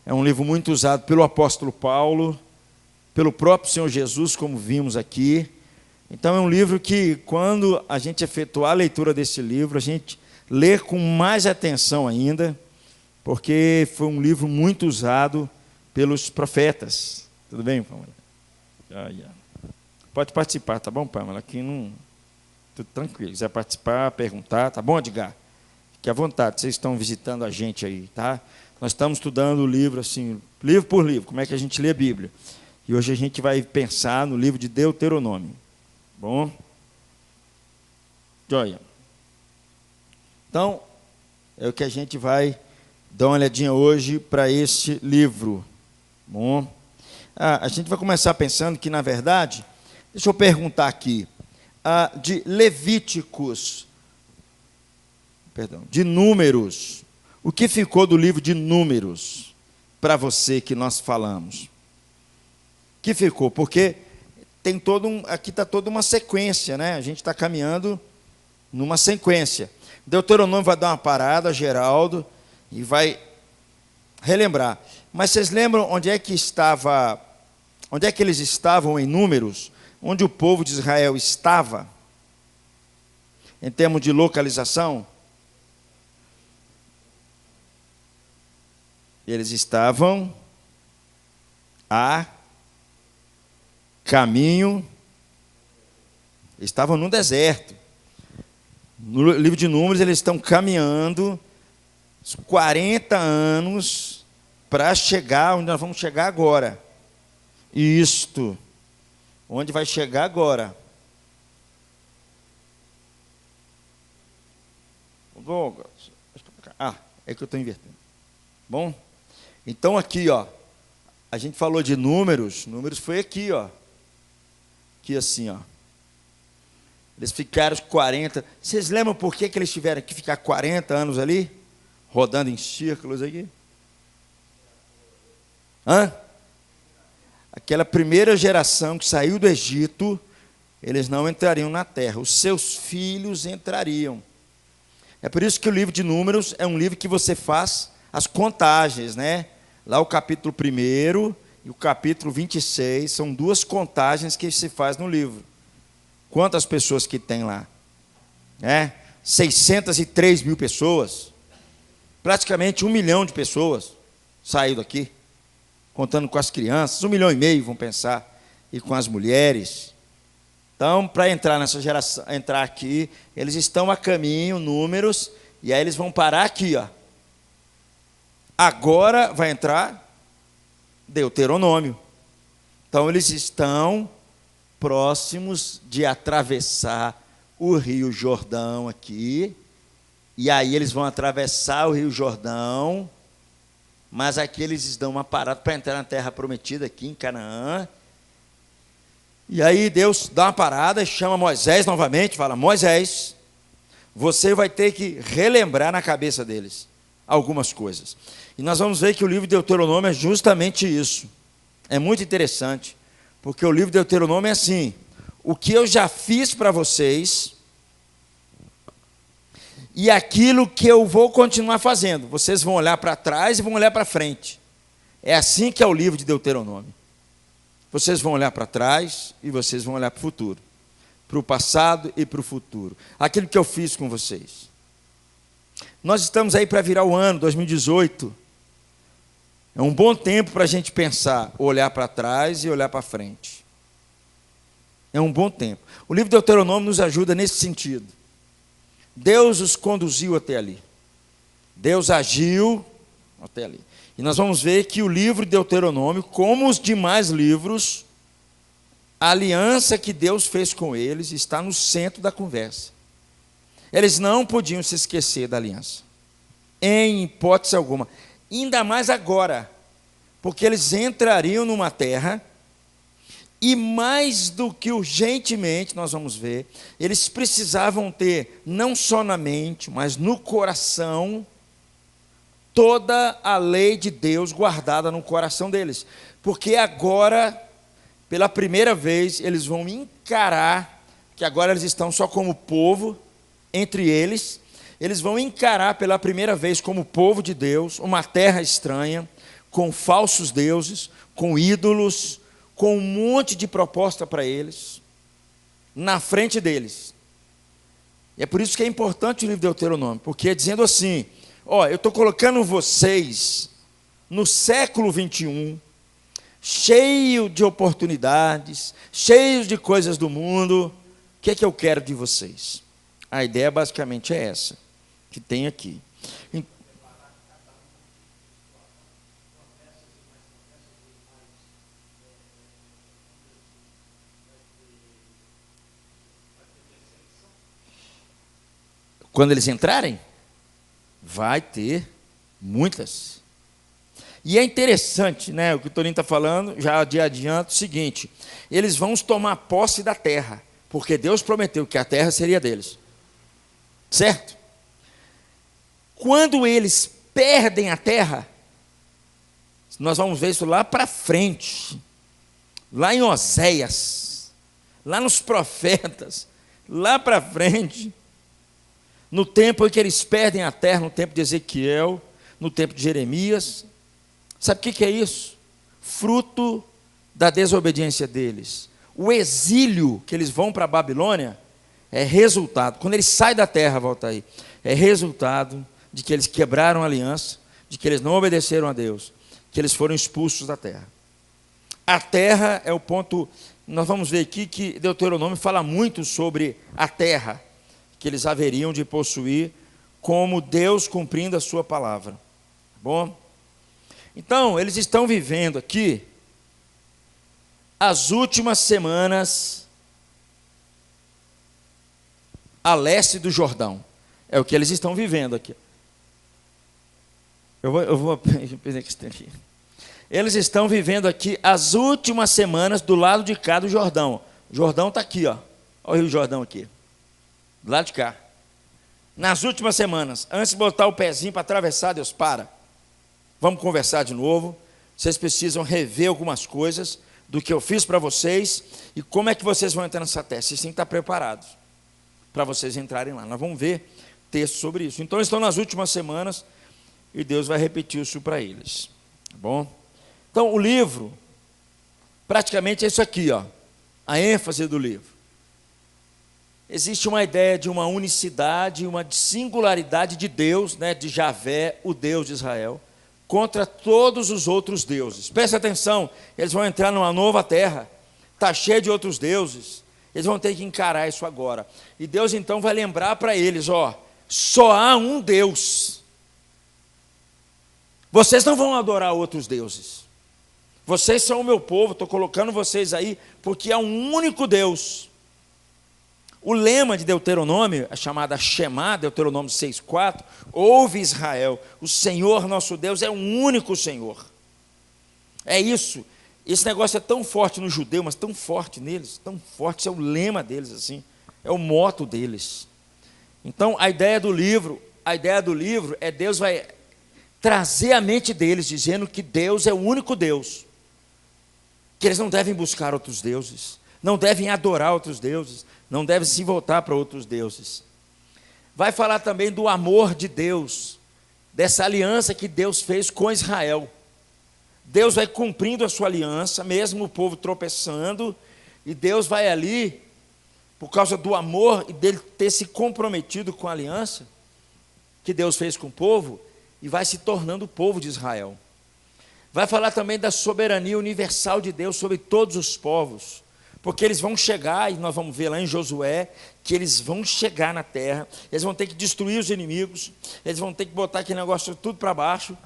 É um livro muito usado pelo apóstolo Paulo, pelo próprio Senhor Jesus, como vimos aqui. Então é um livro que, quando a gente efetuar a leitura desse livro, a gente lê com mais atenção ainda, porque foi um livro muito usado pelos profetas. Tudo bem, Pamela? Pode participar, tá bom, Pamela? Aqui não... Tudo tranquilo. Se quiser participar, perguntar, tá bom, Edgar? Fique à vontade, vocês estão visitando a gente aí, tá? Nós estamos estudando o livro, assim, livro por livro, como é que a gente lê a Bíblia. E hoje a gente vai pensar no livro de Deuteronômio. Bom? Joia. Então, é o que a gente vai dar uma olhadinha hoje para este livro. Bom? A gente vai começar pensando que, na verdade, deixa eu perguntar aqui, de Levíticos, de Números, o que ficou do livro de Números para você que nós falamos? O que ficou? Porque tem aqui está toda uma sequência, né? A gente está caminhando numa sequência. Deuteronômio vai dar uma parada, Geraldo, e vai relembrar. Mas vocês lembram onde é que eles estavam em Números? Onde o povo de Israel estava? Em termos de localização? Eles estavam a caminho, estavam no deserto. No livro de Números, eles estão caminhando 40 anos para chegar onde nós vamos chegar agora. Isto. Onde vai chegar agora? É que eu estou invertendo. Bom? Então aqui, ó, a gente falou de Números foi aqui, ó. Aqui assim, ó. Eles ficaram 40. Vocês lembram por que eles tiveram que ficar 40 anos ali? Rodando em círculos aqui? Aquela primeira geração que saiu do Egito, eles não entrariam na terra. Os seus filhos entrariam. É por isso que o livro de Números é um livro que você faz as contagens, né? Lá o capítulo 1 e o capítulo 26, são duas contagens que se faz no livro. Quantas pessoas que tem lá? 603 mil pessoas. Praticamente 1 milhão de pessoas saiu daqui, contando com as crianças, 1,5 milhão, vamos pensar, e com as mulheres. Então, para entrar nessa geração, entrar aqui, eles estão a caminho, Números, e aí eles vão parar aqui, ó. Agora vai entrar Deuteronômio. Então, eles estão próximos de atravessar o Rio Jordão aqui, e aí eles vão atravessar o Rio Jordão, mas aqui eles dão uma parada para entrar na terra prometida aqui em Canaã. E aí Deus dá uma parada e chama Moisés novamente, fala: Moisés, você vai ter que relembrar na cabeça deles algumas coisas. E nós vamos ver que o livro de Deuteronômio é justamente isso. É muito interessante, porque o livro de Deuteronômio é assim: o que eu já fiz para vocês e aquilo que eu vou continuar fazendo. Vocês vão olhar para trás e vão olhar para frente. É assim que é o livro de Deuteronômio. Vocês vão olhar para trás e vocês vão olhar para o futuro. Para o passado e para o futuro. Aquilo que eu fiz com vocês. Nós estamos aí para virar o ano 2018. É um bom tempo para a gente pensar, olhar para trás e olhar para frente. É um bom tempo. O livro de Deuteronômio nos ajuda nesse sentido. Deus os conduziu até ali. Deus agiu até ali. E nós vamos ver que o livro de Deuteronômio, como os demais livros, a aliança que Deus fez com eles está no centro da conversa. Eles não podiam se esquecer da aliança, em hipótese alguma. Ainda mais agora, porque eles entrariam numa terra, e mais do que urgentemente, nós vamos ver, eles precisavam ter, não só na mente, mas no coração, toda a lei de Deus guardada no coração deles. Porque agora, pela primeira vez, eles vão encarar, que agora eles estão só como povo, entre eles vão encarar pela primeira vez como povo de Deus, uma terra estranha, com falsos deuses, com ídolos, com um monte de proposta para eles, na frente deles. E é por isso que é importante o livro de Deuteronômio, porque é dizendo assim, ó, eu estou colocando vocês no século 21, cheio de oportunidades, cheios de coisas do mundo, o que é que eu quero de vocês? A ideia basicamente é essa, que tem aqui. Quando eles entrarem, vai ter muitas. E é interessante, né, o que o Toninho está falando, já de adianto, o seguinte, eles vão tomar posse da terra, porque Deus prometeu que a terra seria deles. Certo? Quando eles perdem a terra, nós vamos ver isso lá para frente, lá em Oséias, lá nos profetas, lá para frente, no tempo em que eles perdem a terra, no tempo de Ezequiel, no tempo de Jeremias. Sabe o que é isso? Fruto da desobediência deles. O exílio que eles vão para a Babilônia é resultado, quando eles saem da terra, volta aí, é resultado de que eles quebraram a aliança, de que eles não obedeceram a Deus, que eles foram expulsos da terra. A terra é o ponto, nós vamos ver aqui que Deuteronômio fala muito sobre a terra, que eles haveriam de possuir como Deus cumprindo a sua palavra. Tá bom? Então, eles estão vivendo aqui as últimas semanas a leste do Jordão. É o que eles estão vivendo aqui. Eu vou aqui. Eles estão vivendo aqui as últimas semanas do lado de cá do Jordão. O Jordão está aqui, ó. Olha o Rio Jordão aqui. Do lado de cá. Nas últimas semanas, antes de botar o pezinho para atravessar, Deus, para. Vamos conversar de novo. Vocês precisam rever algumas coisas do que eu fiz para vocês e como é que vocês vão entrar nessa terra. Vocês têm que estar preparados para vocês entrarem lá. Nós vamos ver texto sobre isso. Então, eles estão nas últimas semanas e Deus vai repetir isso para eles. Tá bom? Então, o livro, praticamente é isso aqui, ó, a ênfase do livro. Existe uma ideia de uma unicidade, uma singularidade de Deus, né, de Javé, o Deus de Israel, contra todos os outros deuses. Preste atenção, eles vão entrar numa nova terra, está cheia de outros deuses, eles vão ter que encarar isso agora. E Deus então vai lembrar para eles, ó, só há um Deus. Vocês não vão adorar outros deuses. Vocês são o meu povo, estou colocando vocês aí, porque há um único Deus. O lema de Deuteronômio, a chamada Shema, Deuteronômio 6,4, ouve Israel, o Senhor nosso Deus é um único Senhor. É isso. Esse negócio é tão forte no judeu, mas tão forte neles, tão forte, isso é o lema deles, assim, é o moto deles. Então, a ideia do livro é Deus vai trazer a mente deles, dizendo que Deus é o único Deus, que eles não devem buscar outros deuses, não devem adorar outros deuses, não devem se voltar para outros deuses. Vai falar também do amor de Deus, dessa aliança que Deus fez com Israel. Deus vai cumprindo a sua aliança, mesmo o povo tropeçando, e Deus vai ali, por causa do amor e dele ter se comprometido com a aliança que Deus fez com o povo, e vai se tornando o povo de Israel. Vai falar também da soberania universal de Deus sobre todos os povos, porque eles vão chegar, e nós vamos ver lá em Josué, que eles vão chegar na terra, eles vão ter que destruir os inimigos, eles vão ter que botar aquele negócio tudo para baixo.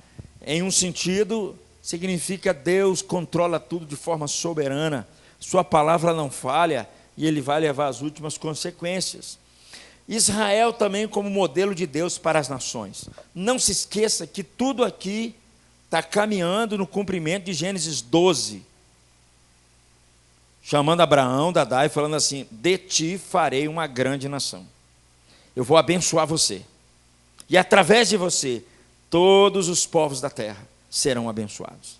Em um sentido, significa Deus controla tudo de forma soberana, sua palavra não falha, e ele vai levar as últimas consequências. Israel também como modelo de Deus para as nações. Não se esqueça que tudo aqui está caminhando no cumprimento de Gênesis 12, chamando Abraão, Dadá, e falando assim: de ti farei uma grande nação, eu vou abençoar você, e através de você, todos os povos da terra serão abençoados.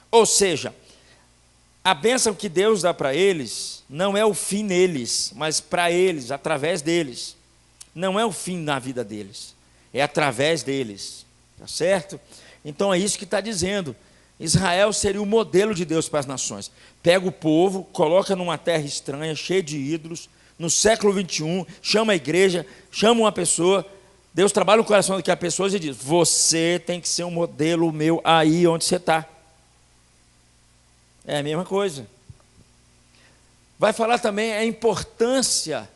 Ou seja, a bênção que Deus dá para eles, não é o fim neles, mas para eles, através deles, não é o fim na vida deles, é através deles, tá certo? Então é isso que está dizendo. Israel seria o modelo de Deus para as nações. Pega o povo, coloca numa terra estranha, cheia de ídolos, no século 21, chama a igreja, chama uma pessoa, Deus trabalha no coração daquela pessoa e diz: você tem que ser um modelo meu aí onde você está. É a mesma coisa. Vai falar também a importância,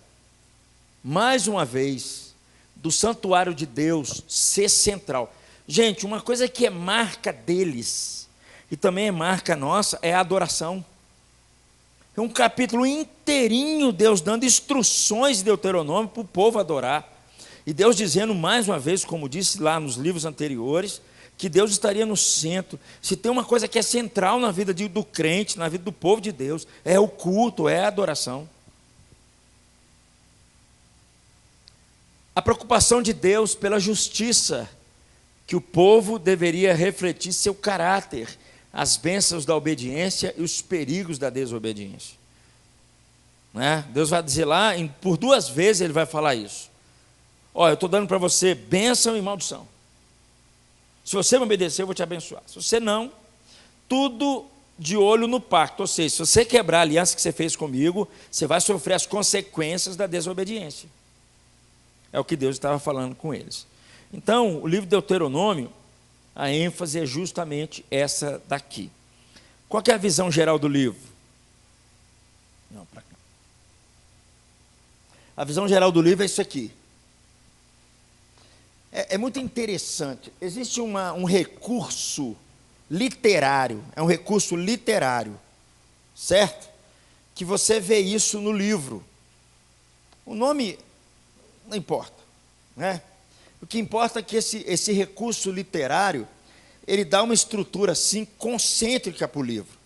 mais uma vez, do santuário de Deus ser central. Gente, uma coisa que é marca deles, e também é marca nossa, é a adoração. É um capítulo inteirinho Deus dando instruções de Deuteronômio para o povo adorar. E Deus dizendo mais uma vez, como disse lá nos livros anteriores, que Deus estaria no centro. Se tem uma coisa que é central na vida do crente, na vida do povo de Deus, é o culto, é a adoração. A preocupação de Deus pela justiça, que o povo deveria refletir seu caráter, as bênçãos da obediência e os perigos da desobediência. Né? Deus vai dizer lá, por 2 vezes ele vai falar isso. Olha, eu estou dando para você bênção e maldição. Se você me obedecer, eu vou te abençoar. Se você não, tudo de olho no pacto. Ou seja, se você quebrar a aliança que você fez comigo, você vai sofrer as consequências da desobediência. É o que Deus estava falando com eles. Então, o livro de Deuteronômio, a ênfase é justamente essa daqui. Qual que é a visão geral do livro? Não, para cá. A visão geral do livro é isso aqui. É muito interessante. Existe um recurso literário, é um recurso literário, certo? Que você vê isso no livro. O nome não importa, né? O que importa é que esse recurso literário, ele dá uma estrutura assim concêntrica para o livro.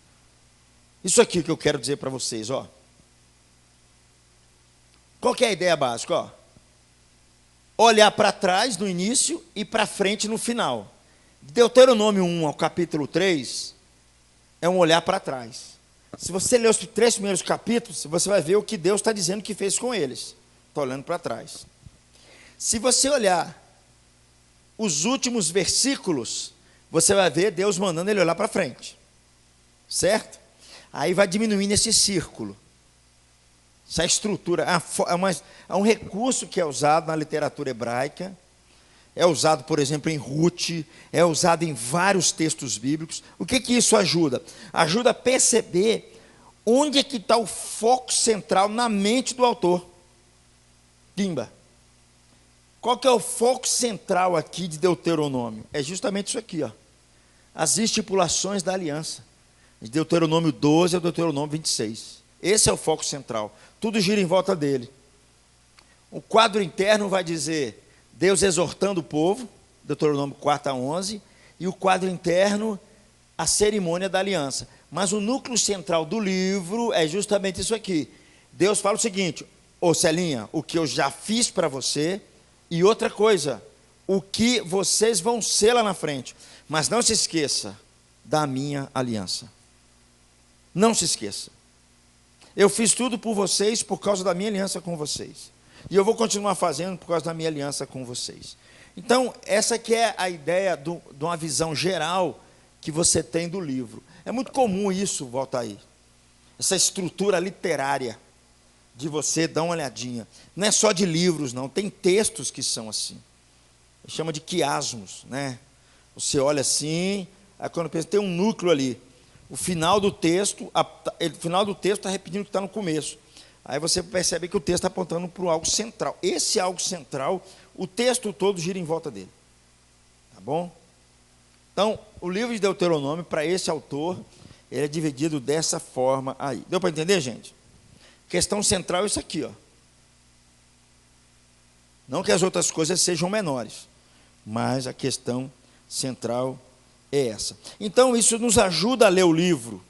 Isso aqui que eu quero dizer para vocês, ó. Qual que é a ideia básica, ó? Olhar para trás no início e para frente no final. Deuteronômio 1 ao capítulo 3 é um olhar para trás. Se você ler os 3 primeiros capítulos, você vai ver o que Deus está dizendo que fez com eles. Está olhando para trás. Se você olhar os últimos versículos, você vai ver Deus mandando ele olhar para frente. Certo? Aí vai diminuindo esse círculo. Essa estrutura é um recurso que é usado na literatura hebraica, é usado, por exemplo, em Ruth, é usado em vários textos bíblicos. O que isso ajuda? Ajuda a perceber onde é que está o foco central na mente do autor. Pimba. Qual que é o foco central aqui de Deuteronômio? É justamente isso aqui, ó. As estipulações da aliança. De Deuteronômio 12 ao Deuteronômio 26. Esse é o foco central. Tudo gira em volta dele. O quadro interno vai dizer Deus exortando o povo, Deuteronômio 4 a 11, e o quadro interno, a cerimônia da aliança. Mas o núcleo central do livro é justamente isso aqui. Deus fala o seguinte: ô Celinha, o que eu já fiz para você, e outra coisa, o que vocês vão ser lá na frente. Mas não se esqueça da minha aliança. Não se esqueça. Eu fiz tudo por vocês por causa da minha aliança com vocês. E eu vou continuar fazendo por causa da minha aliança com vocês. Então, essa que é a ideia de uma visão geral que você tem do livro. É muito comum isso, volta aí. Essa estrutura literária de você dar uma olhadinha. Não é só de livros, não. Tem textos que são assim. Chama de quiasmos, né? Você olha assim, aí quando pensa, tem um núcleo ali. O final do texto está repetindo o que está no começo. Aí você percebe que o texto está apontando para algo central. Esse algo central, o texto todo gira em volta dele. Tá bom? Então, o livro de Deuteronômio, para esse autor, ele é dividido dessa forma aí. Deu para entender, gente? Questão central é isso aqui, ó. Não que as outras coisas sejam menores, mas a questão central é essa. Então, isso nos ajuda a ler o livro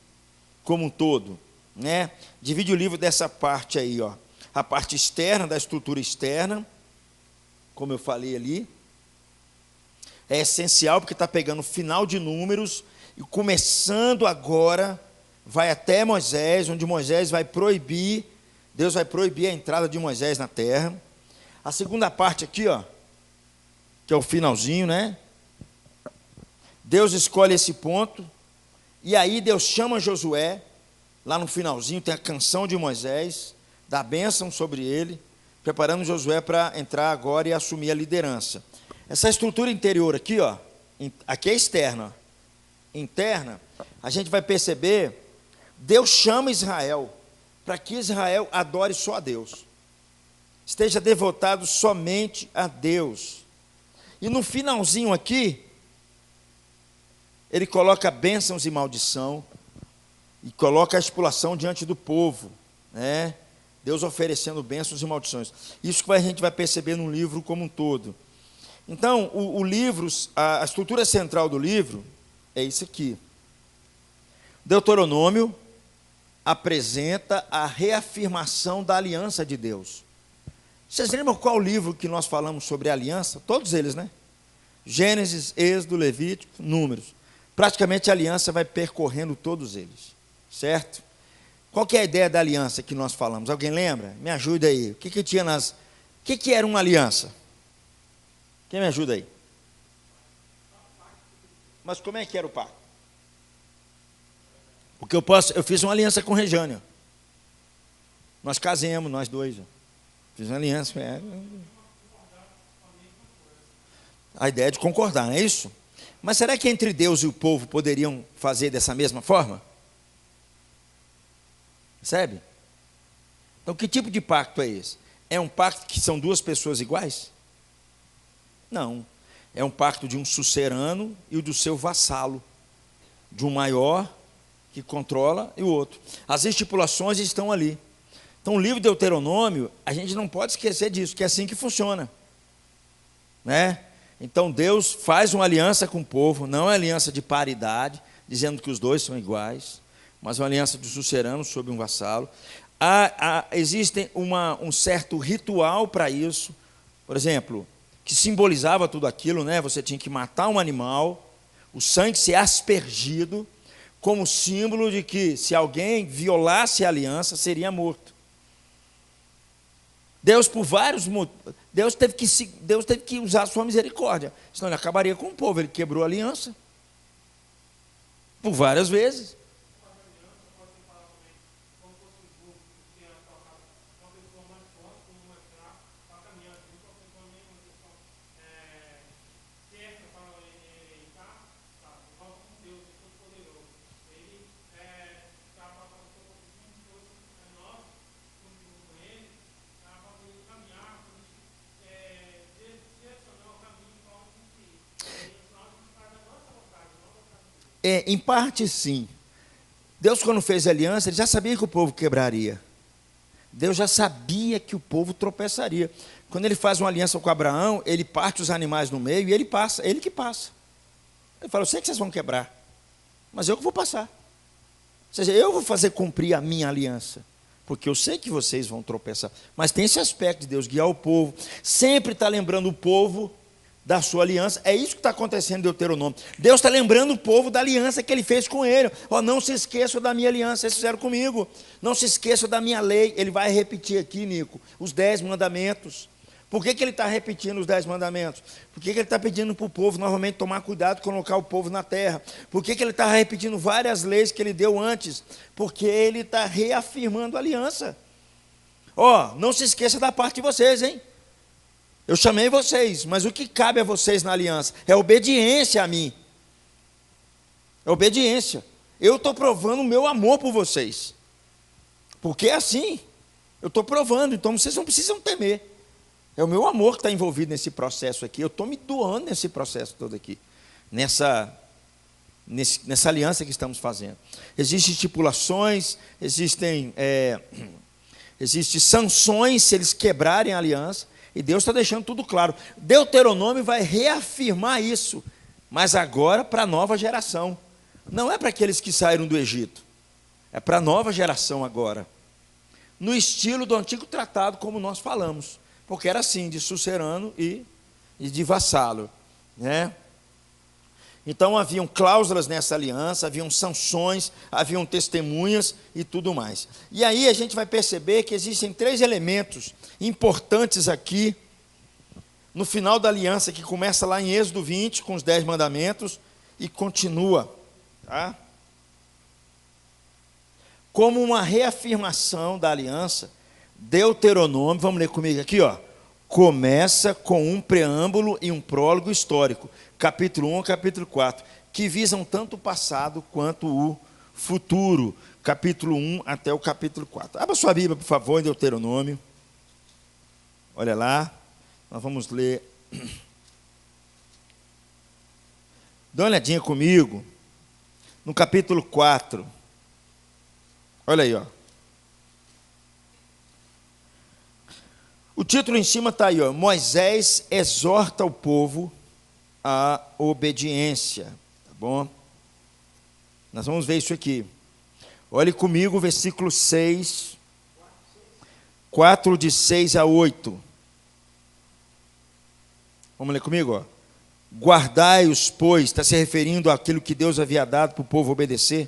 como um todo, né? Divide o livro dessa parte aí, ó. A parte externa, da estrutura externa, como eu falei ali, é essencial porque está pegando o final de Números e começando agora, vai até Moisés, onde Moisés vai proibir, Deus vai proibir a entrada de Moisés na terra. A segunda parte aqui, ó, que é o finalzinho, né? Deus escolhe esse ponto, e aí Deus chama Josué, lá no finalzinho tem a canção de Moisés, dá bênção sobre ele, preparando Josué para entrar agora e assumir a liderança. Essa estrutura interior aqui, ó, aqui é externa, ó. Interna, a gente vai perceber, Deus chama Israel, para que Israel adore só a Deus, esteja devotado somente a Deus. E no finalzinho aqui, ele coloca bênçãos e maldição, e coloca a expulação diante do povo, né? Deus oferecendo bênçãos e maldições. Isso que a gente vai perceber no livro como um todo. Então, o livro, a estrutura central do livro é isso aqui. Deuteronômio apresenta a reafirmação da aliança de Deus. Vocês lembram qual livro que nós falamos sobre aliança? Todos eles, né? Gênesis, Êxodo, Levítico, Números. Praticamente a aliança vai percorrendo todos eles, certo? Qual que é a ideia da aliança que nós falamos? Alguém lembra? Me ajuda aí. O que tinha nas... O que era uma aliança? Quem me ajuda aí? Mas como é que era o pacto? Porque eu fiz uma aliança com o Rejane. Nós casemos, nós dois. Fiz uma aliança. A ideia é de concordar, não é isso? Mas será que entre Deus e o povo poderiam fazer dessa mesma forma? Percebe? Então, que tipo de pacto é esse? É um pacto que são duas pessoas iguais? Não. É um pacto de um sucerano e o do seu vassalo. De um maior que controla e o outro. As estipulações estão ali. Então, o livro de Deuteronômio, a gente não pode esquecer disso, que é assim que funciona. Né? Então, Deus faz uma aliança com o povo, não é aliança de paridade, dizendo que os dois são iguais, mas uma aliança de sucerano sobre um vassalo. Existe um certo ritual para isso, por exemplo, que simbolizava tudo aquilo, né? Você tinha que matar um animal, o sangue ser aspergido, como símbolo de que se alguém violasse a aliança, seria morto. Deus, por vários motivos, Deus teve que usar a sua misericórdia, senão ele acabaria com o povo. Ele quebrou a aliança por várias vezes. Em parte, sim. Deus, quando fez a aliança, ele já sabia que o povo quebraria. Deus já sabia que o povo tropeçaria. Quando ele faz uma aliança com Abraão, ele parte os animais no meio e ele passa, ele que passa. Ele fala, eu sei que vocês vão quebrar, mas eu que vou passar. Ou seja, eu vou fazer cumprir a minha aliança, porque eu sei que vocês vão tropeçar. Mas tem esse aspecto de Deus guiar o povo, sempre está lembrando o povo da sua aliança. É isso que está acontecendo em Deuteronômio. Deus está lembrando o povo da aliança que ele fez com ele. Não se esqueçam da minha aliança, vocês fizeram comigo. Não se esqueçam da minha lei. Ele vai repetir aqui, Nico, os 10 mandamentos. Por que ele está repetindo os 10 mandamentos? Por que ele está pedindo para o povo novamente tomar cuidado com colocar o povo na terra? Por que ele está repetindo várias leis que ele deu antes? Porque ele está reafirmando a aliança. Não se esqueça da parte de vocês, hein? Eu chamei vocês, mas o que cabe a vocês na aliança? É obediência a mim. É obediência. Eu estou provando o meu amor por vocês. Porque é assim. Eu estou provando, então vocês não precisam temer. É o meu amor que está envolvido nesse processo aqui. Eu estou me doando nesse processo todo aqui. Nessa aliança que estamos fazendo. Existem estipulações, existem sanções se eles quebrarem a aliança. E Deus está deixando tudo claro. Deuteronômio vai reafirmar isso, mas agora para a nova geração. Não é para aqueles que saíram do Egito, é para a nova geração agora. No estilo do antigo tratado, como nós falamos, porque era assim, de sucerano e de vassalo, né? Então haviam cláusulas nessa aliança, haviam sanções, haviam testemunhas e tudo mais. E aí a gente vai perceber que existem 3 elementos importantes aqui, no final da aliança, que começa lá em Êxodo 20, com os 10 mandamentos, e continua, tá? Como uma reafirmação da aliança, Deuteronômio, vamos ler comigo aqui, ó, começa com um preâmbulo e um prólogo histórico, capítulo 1 capítulo 4, que visam tanto o passado quanto o futuro, capítulo 1 até o capítulo 4. Abra sua Bíblia, por favor, em Deuteronômio. Olha lá, nós vamos ler. Dá uma olhadinha comigo, no capítulo 4. Olha aí, ó. O título em cima está aí, ó. Moisés exorta o povo à obediência. Tá bom? Nós vamos ver isso aqui. Olhe comigo o versículo 6. 4 de 6 a 8. Vamos ler comigo, ó. Guardai-os, pois, está se referindo àquilo que Deus havia dado para o povo obedecer.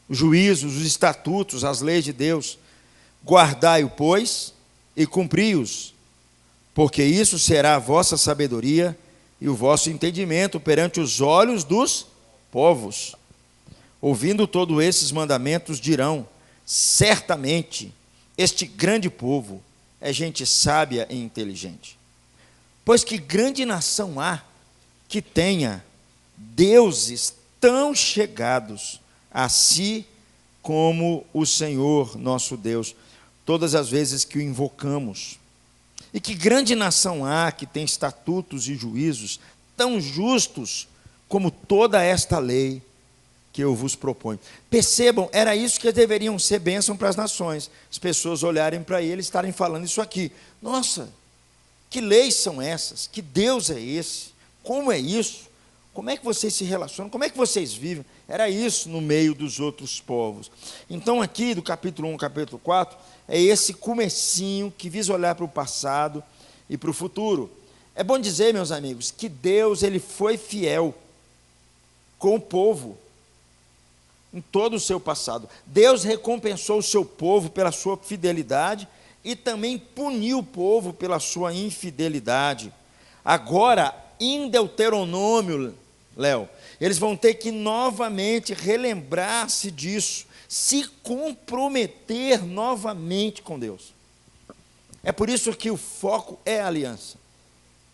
Os juízos, os estatutos, as leis de Deus. Guardai-o, pois, e cumpri-os, porque isso será a vossa sabedoria e o vosso entendimento perante os olhos dos povos. Ouvindo todos esses mandamentos, dirão: certamente este grande povo é gente sábia e inteligente. Pois que grande nação há que tenha deuses tão chegados a si como o Senhor nosso Deus, todas as vezes que o invocamos. E que grande nação há que tem estatutos e juízos tão justos como toda esta lei que eu vos proponho. Percebam, era isso que deveriam ser bênção para as nações. As pessoas olharem para ele e estarem falando isso aqui. Nossa, que leis são essas? Que Deus é esse? Como é isso? Como é que vocês se relacionam? Como é que vocês vivem? Era isso no meio dos outros povos. Então aqui do capítulo 1, capítulo 4, é esse comecinho que visa olhar para o passado e para o futuro. É bom dizer, meus amigos, que Deus ele foi fiel com o povo em todo o seu passado. Deus recompensou o seu povo pela sua fidelidade e também puniu o povo pela sua infidelidade. Agora, em Deuteronômio, Léo, eles vão ter que novamente relembrar-se disso, se comprometer novamente com Deus. É por isso que o foco é a aliança,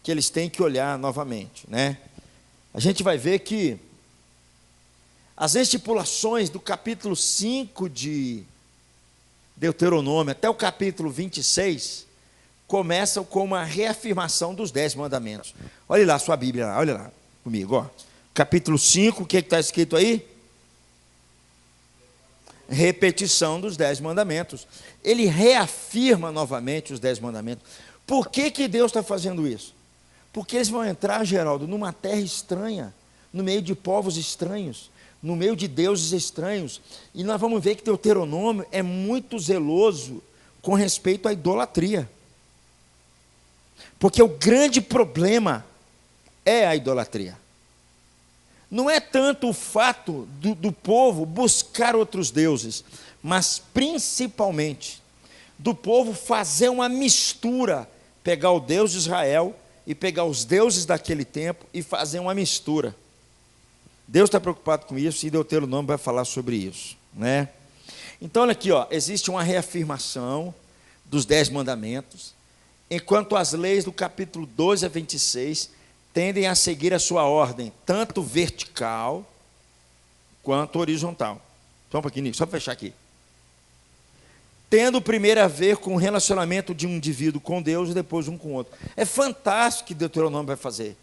que eles têm que olhar novamente, né? A gente vai ver que as estipulações do capítulo 5 de Deuteronômio até o capítulo 26 começam com uma reafirmação dos 10 mandamentos. Olha lá a sua Bíblia, olha lá comigo, ó. Capítulo 5, o que está escrito aí? Repetição dos 10 mandamentos. Ele reafirma novamente os 10 mandamentos. Por que Deus está fazendo isso? Porque eles vão entrar, Geraldo, numa terra estranha, no meio de povos estranhos, no meio de deuses estranhos. E nós vamos ver que Deuteronômio é muito zeloso com respeito à idolatria. Porque o grande problema é a idolatria. Não é tanto o fato do povo buscar outros deuses, mas principalmente do povo fazer uma mistura, pegar o Deus de Israel e pegar os deuses daquele tempo e fazer uma mistura. Deus está preocupado com isso e Deuteronômio vai falar sobre isso, né? Então, olha aqui, ó, existe uma reafirmação dos 10 mandamentos, enquanto as leis do capítulo 12 a 26 tendem a seguir a sua ordem, tanto vertical quanto horizontal. Só um pouquinho, só para fechar aqui. Tendo primeiro a ver com o relacionamento de um indivíduo com Deus e depois um com o outro. É fantástico o que Deuteronômio vai fazer.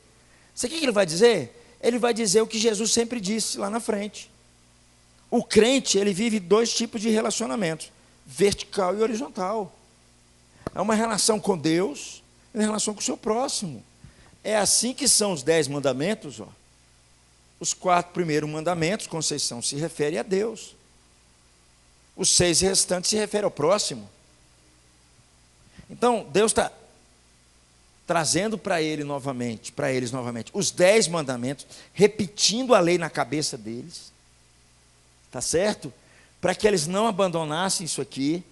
Sabe o que ele vai dizer? Ele vai dizer o que Jesus sempre disse lá na frente. O crente, ele vive 2 tipos de relacionamentos, vertical e horizontal. É uma relação com Deus e uma relação com o seu próximo. É assim que são os 10 mandamentos, ó. Os 4 primeiros mandamentos, Conceição, se refere a Deus. Os 6 restantes se referem ao próximo. Então, Deus está trazendo para eles novamente, os 10 mandamentos, repetindo a lei na cabeça deles, tá certo? Para que eles não abandonassem isso aqui,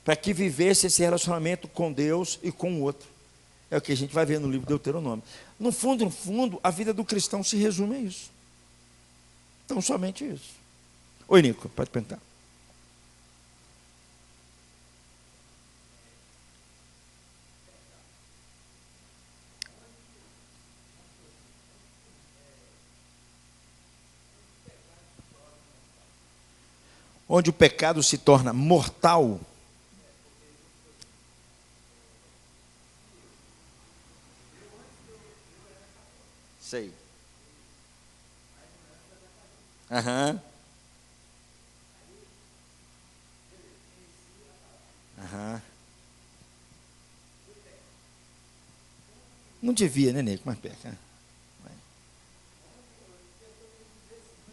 para que vivessem esse relacionamento com Deus e com o outro. É o que a gente vai ver no livro de Deuteronômio. No fundo, a vida do cristão se resume a isso. Então, somente isso. Oi, Nico, pode perguntar. Onde o pecado se torna mortal. Sei. Aham. Aham. Não devia, né, Nico? Mas peca.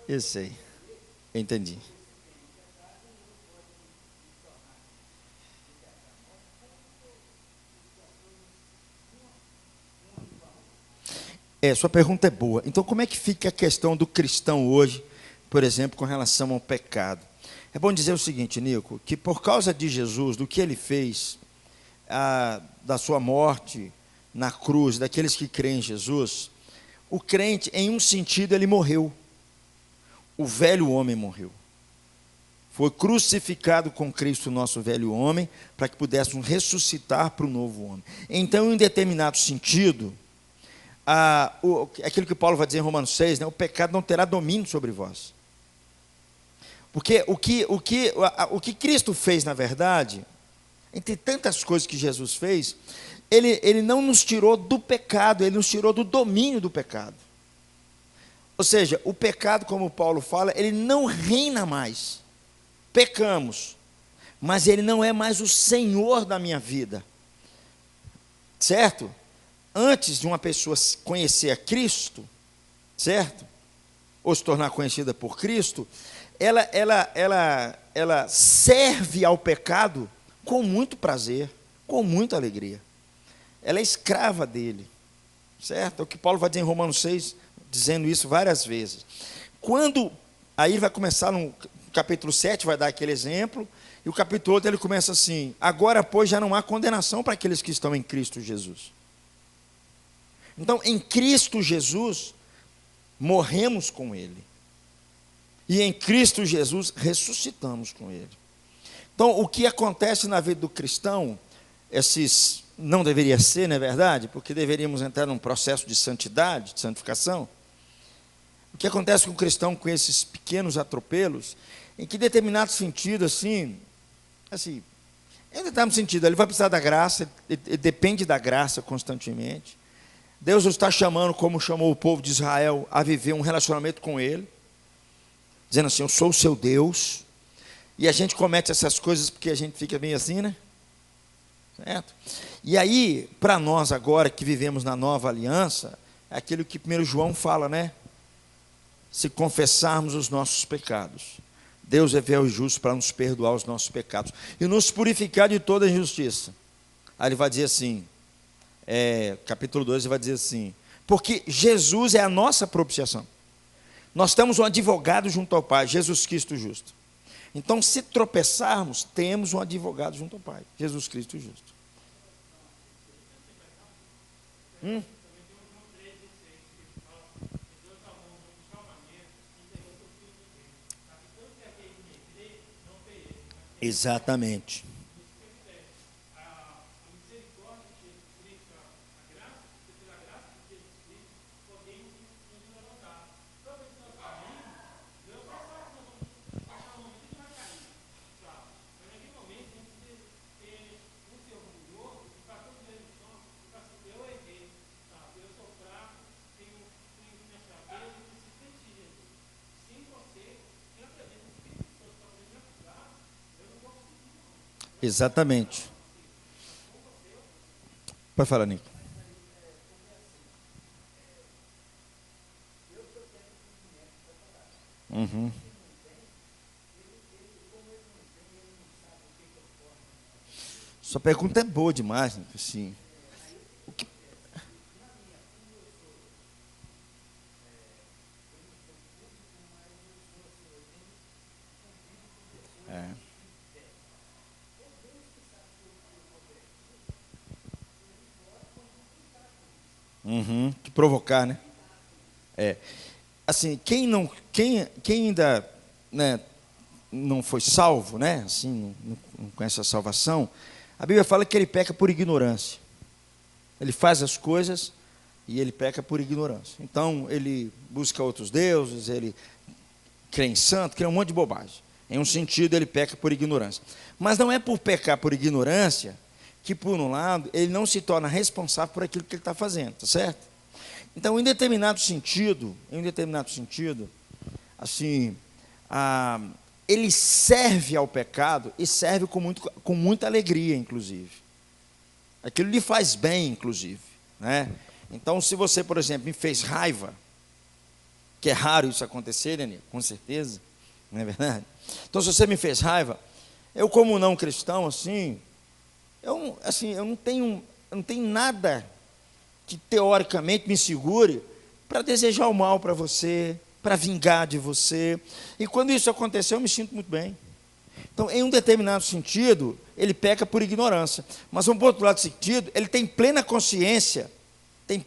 Eu sei. Eu entendi. Sua pergunta é boa. Então, como é que fica a questão do cristão hoje, por exemplo, com relação ao pecado? É bom dizer o seguinte, Nico, que por causa de Jesus, do que ele fez, da sua morte na cruz, daqueles que creem em Jesus, o crente, em um sentido, ele morreu. O velho homem morreu. Foi crucificado com Cristo, nosso velho homem, para que pudéssemos ressuscitar para o novo homem. Então, em determinado sentido, aquilo que Paulo vai dizer em Romanos 6, né, o pecado não terá domínio sobre vós. Porque o que Cristo fez, na verdade, entre tantas coisas que Jesus fez, ele não nos tirou do pecado, ele nos tirou do domínio do pecado. Ou seja, o pecado, como Paulo fala, ele não reina mais. Pecamos, mas ele não é mais o Senhor da minha vida. Certo? Antes de uma pessoa conhecer a Cristo, certo? Ou se tornar conhecida por Cristo, ela serve ao pecado com muito prazer, com muita alegria. Ela é escrava dele, certo? É o que Paulo vai dizer em Romanos 6, dizendo isso várias vezes. Aí vai começar no capítulo 7, vai dar aquele exemplo, e o capítulo 8 ele começa assim: agora, pois, já não há condenação para aqueles que estão em Cristo Jesus. Então, em Cristo Jesus, morremos com Ele. E em Cristo Jesus, ressuscitamos com Ele. Então, o que acontece na vida do cristão, não deveria ser, não é verdade? Porque deveríamos entrar num processo de santidade, de santificação. O que acontece com o cristão com esses pequenos atropelos, em que, em determinado sentido, em determinado sentido, ele vai precisar da graça, ele depende da graça constantemente. Deus o está chamando, como chamou o povo de Israel, a viver um relacionamento com Ele, dizendo assim: eu sou o seu Deus. E a gente comete essas coisas porque a gente fica bem assim, né? Certo? E aí, para nós agora que vivemos na nova aliança, é aquilo que 1 João fala, né? Se confessarmos os nossos pecados, Deus é fiel e justo para nos perdoar os nossos pecados e nos purificar de toda injustiça. Aí ele vai dizer assim, capítulo 2, ele vai dizer assim: porque Jesus é a nossa propiciação. Nós temos um advogado junto ao Pai, Jesus Cristo justo. Então, se tropeçarmos, temos um advogado junto ao Pai, Jesus Cristo justo. Exatamente. Exatamente. Pode falar, Nico. Uhum. Sua pergunta é boa demais, Nico. Assim, o que... é. Uhum. Que provocar, né? É. assim, quem ainda, né, não foi salvo, né, assim, não conhece a salvação, a Bíblia fala que ele peca por ignorância. Ele faz as coisas e ele peca por ignorância. Então, ele busca outros deuses, ele crê em santo, crê em um monte de bobagem. Em um sentido, ele peca por ignorância. Mas não é por pecar por ignorância que, por um lado, ele não se torna responsável por aquilo que ele está fazendo, tá certo? Então, em determinado sentido, assim, ele serve ao pecado e serve com muita alegria, inclusive. Aquilo lhe faz bem, inclusive, né? Então, se você, por exemplo, me fez raiva, que é raro isso acontecer, né? Com certeza, não é verdade? Então, se você me fez raiva, eu como não cristão, assim, eu não tenho nada que teoricamente me segure para desejar o mal para você, para vingar de você. E quando isso aconteceu, eu me sinto muito bem. Então, em um determinado sentido, ele peca por ignorância. Mas, por outro lado do sentido, ele tem plena consciência, em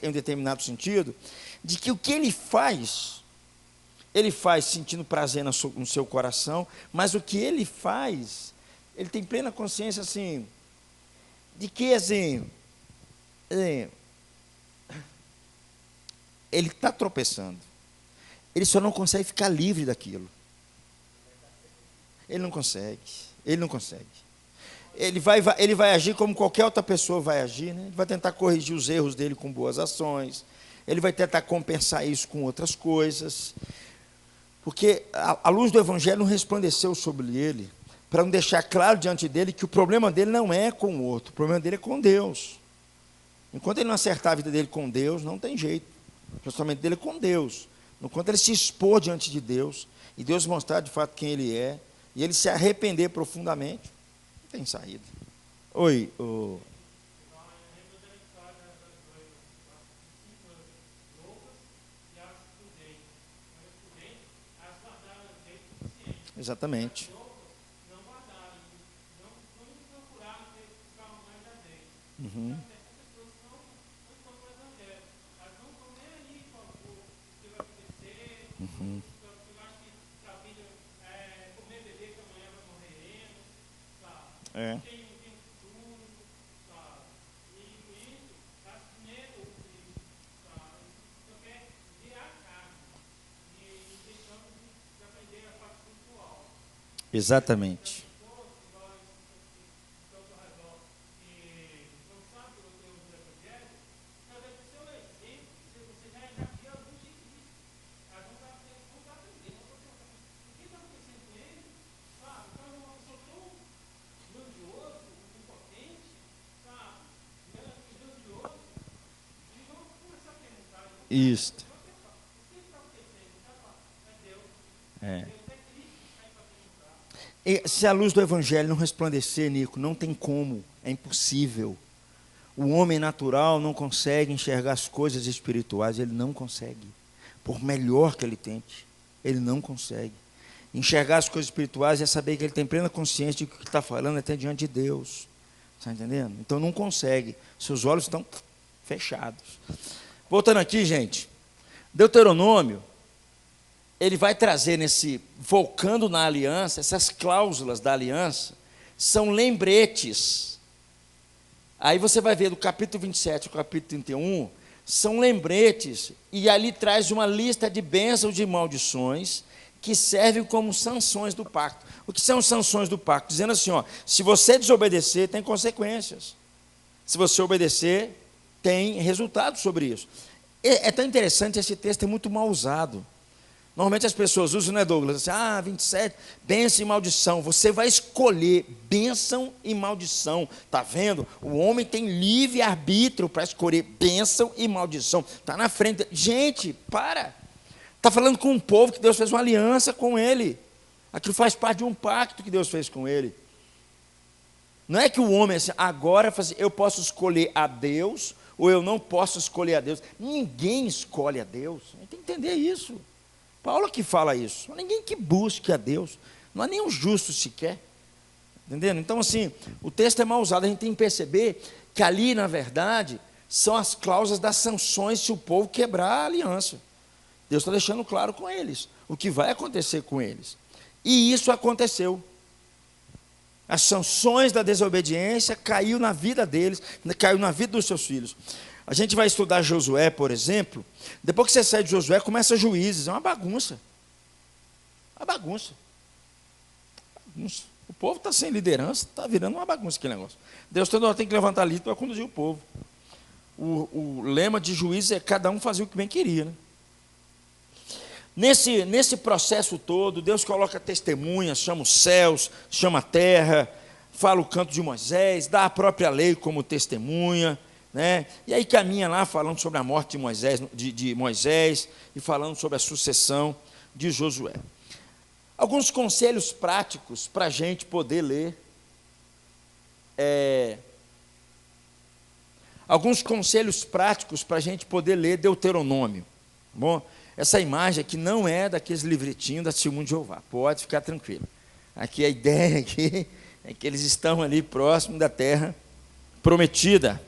um determinado sentido, de que o que ele faz sentindo prazer no seu coração, mas o que ele faz, ele tem plena consciência, assim, de que, assim, ele está tropeçando. Ele só não consegue ficar livre daquilo. Ele não consegue. Ele vai agir como qualquer outra pessoa vai agir, né? Ele vai tentar corrigir os erros dele com boas ações. Ele vai tentar compensar isso com outras coisas. Porque a luz do Evangelho não resplandeceu sobre ele, para não deixar claro diante dele que o problema dele não é com o outro, o problema dele é com Deus. Enquanto ele não acertar a vida dele com Deus, não tem jeito. O relacionamento dele é com Deus. Enquanto ele se expor diante de Deus, e Deus mostrar de fato quem ele é, e ele se arrepender profundamente, não tem saída. Oi, exatamente. Uhum. Uhum. É. Exatamente. Isto. É. E se a luz do Evangelho não resplandecer, Nico, não tem como, é impossível. O homem natural não consegue enxergar as coisas espirituais, ele não consegue. Por melhor que ele tente, ele não consegue. Enxergar as coisas espirituais é saber que ele tem plena consciência de que o que está falando é até diante de Deus. Está entendendo? Então não consegue. Seus olhos estão fechados. Voltando aqui, gente. Deuteronômio, ele vai trazer volcando na aliança, essas cláusulas da aliança, são lembretes. Aí você vai ver do capítulo 27 ao capítulo 31, são lembretes, e ali traz uma lista de bênçãos e de maldições, que servem como sanções do pacto. O que são sanções do pacto? Dizendo assim, ó, se você desobedecer, tem consequências. Se você obedecer, tem resultado sobre isso. É tão interessante, esse texto é muito mal usado. Normalmente as pessoas usam, né, Douglas? Assim, 27, bênção e maldição. Você vai escolher bênção e maldição. Está vendo? O homem tem livre arbítrio para escolher bênção e maldição. Está na frente. Gente, para. Está falando com um povo que Deus fez uma aliança com ele. Aquilo faz parte de um pacto que Deus fez com ele. Não é que o homem, assim, agora, eu posso escolher a Deus, ou eu não posso escolher a Deus. Ninguém escolhe a Deus. A gente tem que entender isso. Paulo que fala isso. Não há ninguém que busque a Deus. Não há nenhum justo sequer. Entendendo? Então, assim, o texto é mal usado. A gente tem que perceber que ali, na verdade, são as cláusulas das sanções se o povo quebrar a aliança. Deus está deixando claro com eles o que vai acontecer com eles. E isso aconteceu. As sanções da desobediência caiu na vida deles, caiu na vida dos seus filhos. A gente vai estudar Josué, por exemplo. Depois que você sai de Josué, começa Juízes. É uma bagunça. Uma bagunça. O povo está sem liderança, está virando uma bagunça aquele negócio. Deus tem que levantar líder para conduzir o povo. O lema de Juízes é cada um fazer o que bem queria, né? Nesse processo todo, Deus coloca testemunhas, chama os céus, chama a terra, fala o canto de Moisés, dá a própria lei como testemunha, né? E aí caminha lá falando sobre a morte de Moisés e falando sobre a sucessão de Josué. Alguns conselhos práticos para a gente poder ler. Alguns conselhos práticos para a gente poder ler Deuteronômio. Bom, essa imagem aqui não é daqueles livretinhos da Testemunho de Jeová, pode ficar tranquilo. Aqui a ideia aqui é que eles estão ali próximo da terra prometida.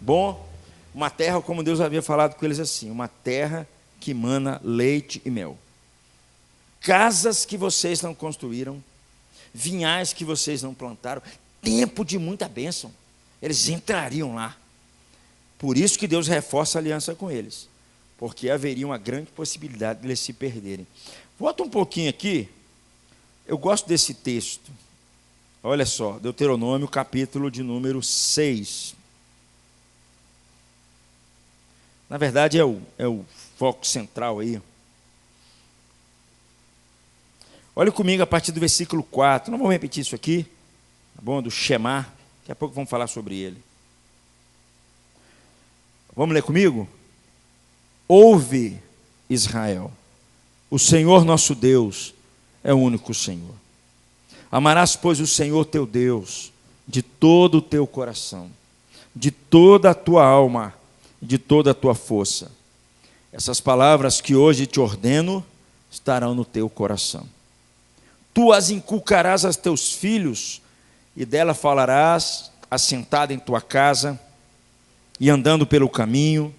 Bom, uma terra como Deus havia falado com eles assim, uma terra que mana leite e mel. Casas que vocês não construíram, vinhais que vocês não plantaram, tempo de muita bênção. Eles entrariam lá. Por isso que Deus reforça a aliança com eles, porque haveria uma grande possibilidade de eles se perderem. Volta um pouquinho aqui. Eu gosto desse texto. Olha só, Deuteronômio, capítulo de número 6. Na verdade, é o foco central aí. Olha comigo a partir do versículo 4. Não vamos repetir isso aqui, tá bom? Do Shema. Daqui a pouco vamos falar sobre ele. Vamos ler comigo? Ouve, Israel, o Senhor nosso Deus é o único Senhor. Amarás, pois, o Senhor teu Deus de todo o teu coração, de toda a tua alma, de toda a tua força. Essas palavras que hoje te ordeno estarão no teu coração. Tu as inculcarás aos teus filhos, e dela falarás, assentado em tua casa, e andando pelo caminho,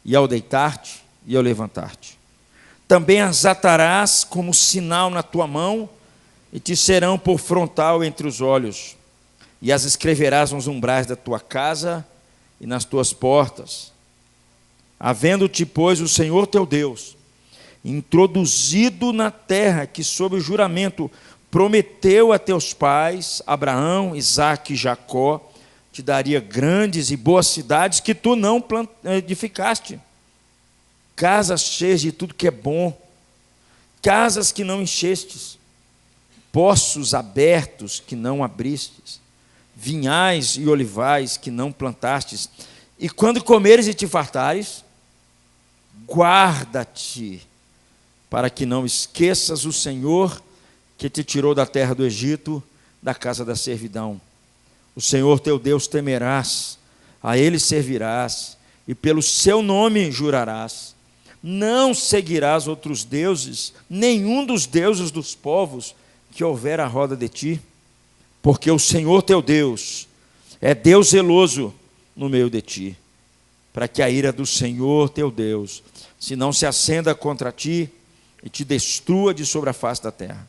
e ao deitar-te, e ao levantar-te. Também as atarás como sinal na tua mão, e te serão por frontal entre os olhos, e as escreverás nos umbrais da tua casa, e nas tuas portas. Havendo-te, pois, o Senhor teu Deus introduzido na terra que, sob o juramento, prometeu a teus pais, Abraão, Isaque e Jacó, te daria grandes e boas cidades que tu não edificaste, casas cheias de tudo que é bom, casas que não enchestes, poços abertos que não abristes, vinhais e olivais que não plantastes, e quando comeres e te fartares, guarda-te, para que não esqueças o Senhor que te tirou da terra do Egito, da casa da servidão. O Senhor teu Deus temerás, a Ele servirás, e pelo seu nome jurarás. Não seguirás outros deuses, nenhum dos deuses dos povos que houver à roda de ti, porque o Senhor teu Deus é Deus zeloso no meio de ti, para que a ira do Senhor teu Deus se não se acenda contra ti e te destrua de sobre a face da terra.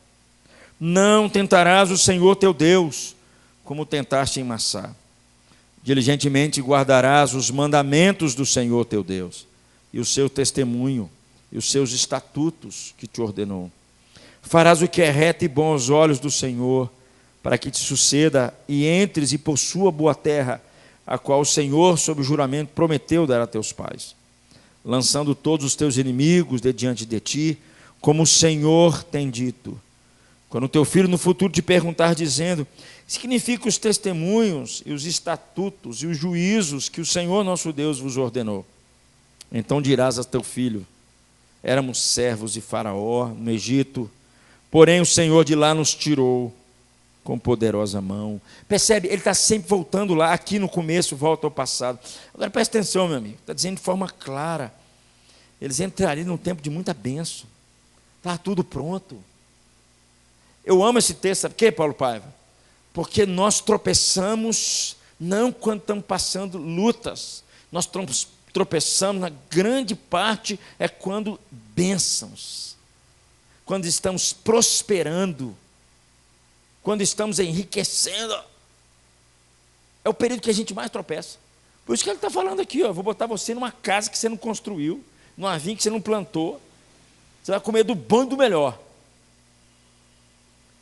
Não tentarás o Senhor teu Deus, como tentaste em Massá. Diligentemente guardarás os mandamentos do Senhor teu Deus, e o seu testemunho, e os seus estatutos que te ordenou. Farás o que é reto e bom aos olhos do Senhor, para que te suceda e entres e possua boa terra, a qual o Senhor, sob o juramento, prometeu dar a teus pais, lançando todos os teus inimigos de diante de ti, como o Senhor tem dito. Quando teu filho no futuro te perguntar, dizendo: significa os testemunhos e os estatutos e os juízos que o Senhor nosso Deus vos ordenou, então dirás a teu filho: éramos servos de Faraó no Egito, porém o Senhor de lá nos tirou com poderosa mão. Percebe? Ele está sempre voltando lá, aqui no começo volta ao passado. Agora presta atenção, meu amigo, está dizendo de forma clara, eles entrariam num tempo de muita bênção, está tudo pronto. Eu amo esse texto, sabe por quê, Paulo Paiva? Porque nós tropeçamos não quando estamos passando lutas, nós tropeçamos, na grande parte, é quando bênçãos, quando estamos prosperando, quando estamos enriquecendo, é o período que a gente mais tropeça. Por isso que ele está falando aqui, ó, vou botar você numa casa que você não construiu, numa vinha que você não plantou, você vai comer do bom e do melhor.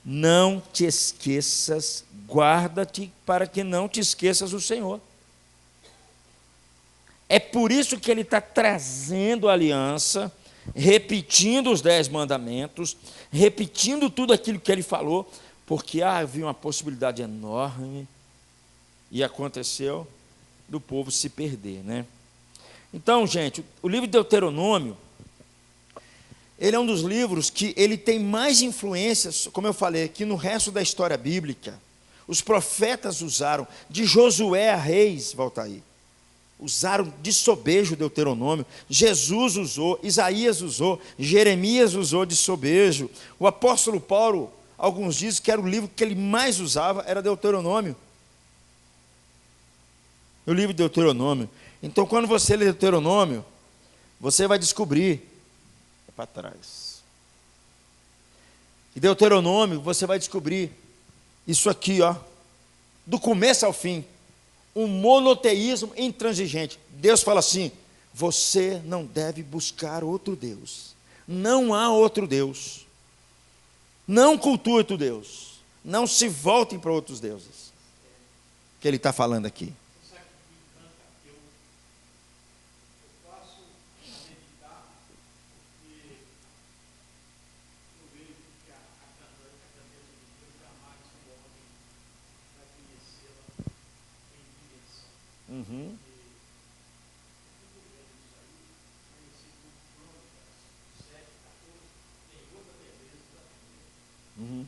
Não te esqueças, guarda-te para que não te esqueças do Senhor. É por isso que ele está trazendo a aliança, repetindo os 10 mandamentos, repetindo tudo aquilo que ele falou, porque havia uma possibilidade enorme, e aconteceu, do povo se perder, né? Então, gente, o livro de Deuteronômio, ele é um dos livros que ele tem mais influências, como eu falei aqui, no resto da história bíblica. Os profetas usaram, de Josué a Reis, volta aí, usaram de sobejo o Deuteronômio. Jesus usou, Isaías usou, Jeremias usou de sobejo. O apóstolo Paulo, alguns dizem que era o livro que ele mais usava, era Deuteronômio. O livro de Deuteronômio. Então, quando você lê Deuteronômio, você vai descobrir para trás. E Deuteronômio, você vai descobrir isso aqui, ó, do começo ao fim, um monoteísmo intransigente. Deus fala assim: você não deve buscar outro Deus. Não há outro Deus. Não cultue outro Deus. Não se voltem para outros deuses. Que ele está falando aqui. Uhum. Uhum.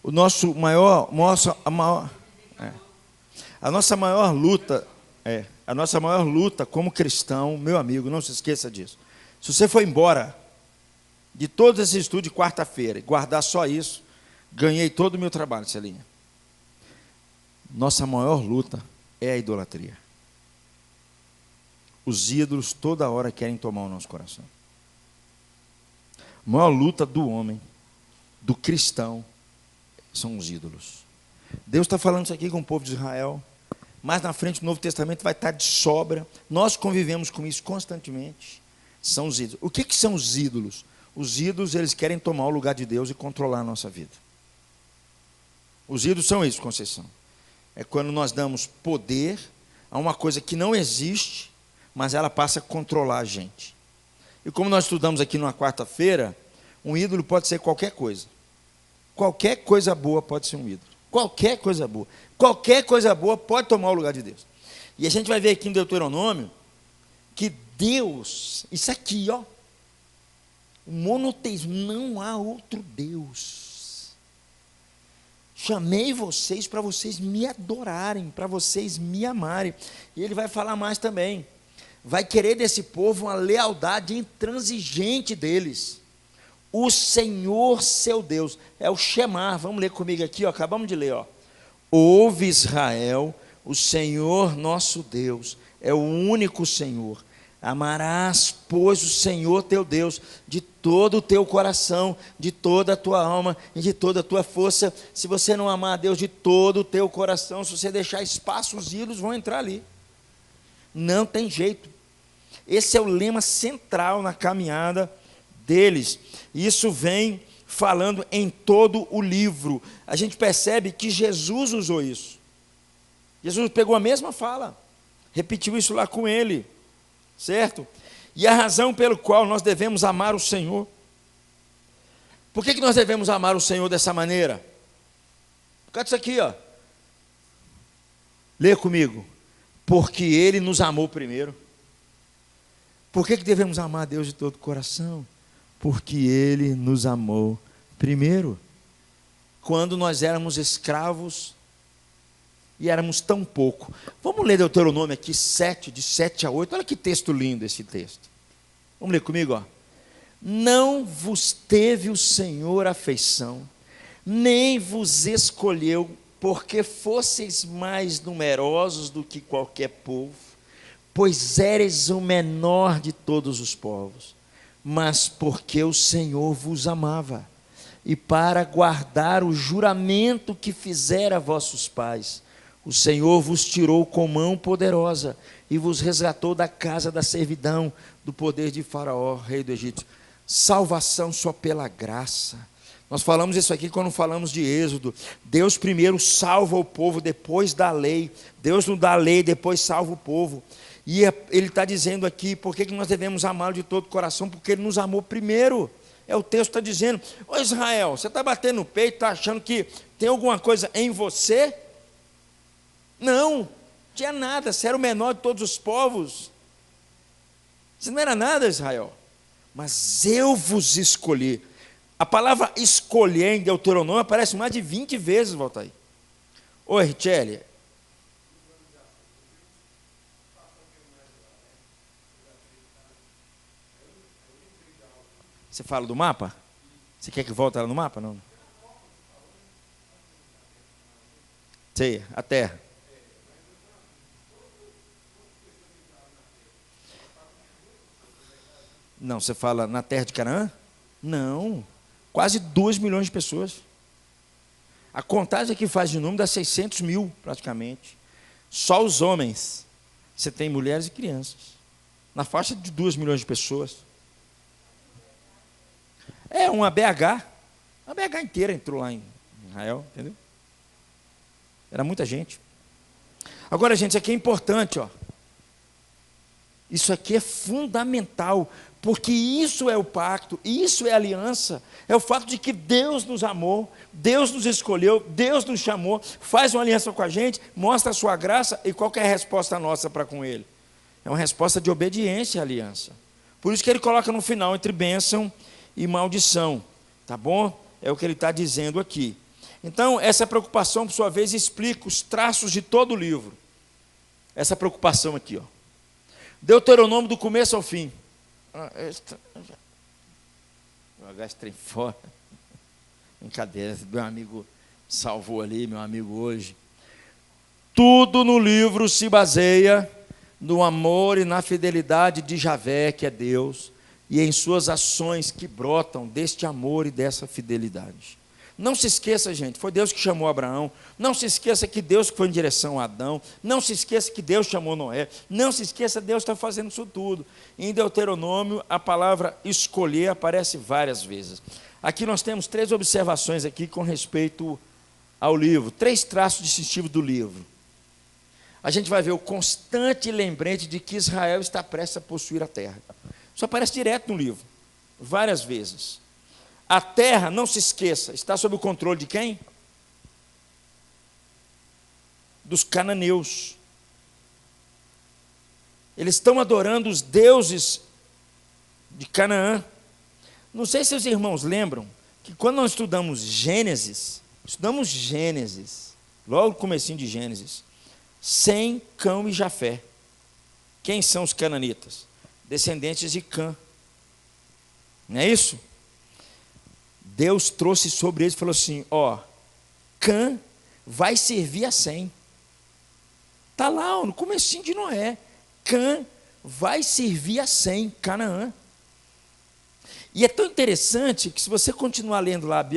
O nosso maior, a nossa maior luta, a nossa maior luta como cristão, meu amigo, não se esqueça disso. Se você for embora de todos esses estudos de quarta-feira e guardar só isso, ganhei todo o meu trabalho, Celinha. Nossa maior luta é a idolatria. Os ídolos toda hora querem tomar o nosso coração. A maior luta do homem, do cristão, são os ídolos. Deus está falando isso aqui com o povo de Israel. Mais na frente o Novo Testamento vai estar de sobra. Nós convivemos com isso constantemente. São os ídolos. O que são os ídolos? Os ídolos, eles querem tomar o lugar de Deus e controlar a nossa vida. Os ídolos são isso, Conceição. É quando nós damos poder a uma coisa que não existe, mas ela passa a controlar a gente. E como nós estudamos aqui numa quarta-feira, um ídolo pode ser qualquer coisa. Qualquer coisa boa pode ser um ídolo. Qualquer coisa boa. Qualquer coisa boa pode tomar o lugar de Deus. E a gente vai ver aqui em Deuteronômio que Deus, isso aqui, ó, o monoteísmo, não há outro Deus. Chamei vocês para vocês me adorarem, para vocês me amarem. E ele vai falar mais também. Vai querer desse povo uma lealdade intransigente deles. O Senhor seu Deus, é o Shemar, vamos ler comigo aqui, ó, acabamos de ler, ó. Ouve Israel, o Senhor nosso Deus, é o único Senhor. Amarás, pois, o Senhor teu Deus, de todo o teu coração, de toda a tua alma e de toda a tua força. Se você não amar a Deus de todo o teu coração, se você deixar espaço, os ídolos vão entrar ali. Não tem jeito. Esse é o lema central na caminhada deles. Isso vem falando em todo o livro. A gente percebe que Jesus usou isso. Jesus pegou a mesma fala, repetiu isso lá com ele, certo? E a razão pelo qual nós devemos amar o Senhor. Por que nós devemos amar o Senhor dessa maneira? Por causa disso aqui, ó. Lê comigo. Porque Ele nos amou primeiro. Por que devemos amar a Deus de todo o coração? porque Ele nos amou primeiro, quando nós éramos escravos e éramos tão pouco. Vamos ler Deuteronômio aqui 7, de 7 a 8. Olha que texto lindo esse texto. Vamos ler comigo, ó. Não vos teve o Senhor afeição, nem vos escolheu, porque fosseis mais numerosos do que qualquer povo, pois éreis o menor de todos os povos, mas porque o Senhor vos amava, e para guardar o juramento que fizera a vossos pais, o Senhor vos tirou com mão poderosa, e vos resgatou da casa da servidão, do poder de Faraó, rei do Egito. Salvação só pela graça. Nós falamos isso aqui quando falamos de Êxodo. Deus primeiro salva o povo, depois dá a lei. Deus não dá a lei, depois salva o povo. E Ele está dizendo aqui, por que nós devemos amá-lo de todo o coração? Porque Ele nos amou primeiro. O texto está dizendo: ô Israel, você está batendo no peito, está achando que tem alguma coisa em você? Não tinha nada, você era o menor de todos os povos. Você não era nada, Israel. Mas eu vos escolhi. A palavra escolher em Deuteronômio aparece mais de 20 vezes, volta aí. Oi, Richelle. Você fala do mapa? Você quer que volte lá no mapa? Não. Sei, a terra. Não, você fala na terra de Canaã? Não. Quase 2 milhões de pessoas. A contagem que faz de número dá 600 mil, praticamente. Só os homens. Você tem mulheres e crianças. Na faixa de 2 milhões de pessoas. É uma BH. A BH inteira entrou lá em Israel, entendeu? Era muita gente. Agora, gente, isso aqui é importante, ó. Isso aqui é fundamental, porque isso é o pacto, isso é a aliança, é o fato de que Deus nos amou, Deus nos escolheu, Deus nos chamou, faz uma aliança com a gente, mostra a sua graça, e qual que é a resposta nossa para com Ele? É uma resposta de obediência à aliança. Por isso que Ele coloca no final entre bênção e maldição, tá bom? É o que Ele está dizendo aqui. Então, essa preocupação, por sua vez, explica os traços de todo o livro. Essa preocupação aqui, ó. Deuteronômio do começo ao fim. Vou jogar esse trem fora. Brincadeira, meu amigo salvou ali, meu amigo hoje. Tudo no livro se baseia no amor e na fidelidade de Javé, que é Deus, e em suas ações que brotam deste amor e dessa fidelidade. Não se esqueça, gente, foi Deus que chamou Abraão. Não se esqueça que Deus foi em direção a Adão. Não se esqueça que Deus chamou Noé. Não se esqueça, Deus está fazendo isso tudo. Em Deuteronômio, a palavra escolher aparece várias vezes. Aqui nós temos 3 observações aqui com respeito ao livro. 3 traços distintivos do livro. A gente vai ver o constante lembrete de que Israel está prestes a possuir a terra. Isso aparece direto no livro, várias vezes. A terra, não se esqueça, está sob o controle de quem? Dos cananeus. Eles estão adorando os deuses de Canaã. Não sei se os irmãos lembram que quando nós estudamos Gênesis, logo no comecinho de Gênesis, Sem, Cão e Jafé. Quem são os cananitas? Descendentes de Cã. Não é isso? Deus trouxe sobre eles e falou assim: ó, Cã vai servir a Sem. Está lá, ó, no comecinho de Noé. Cã vai servir a Sem, Canaã. E é tão interessante que, se você continuar lendo lá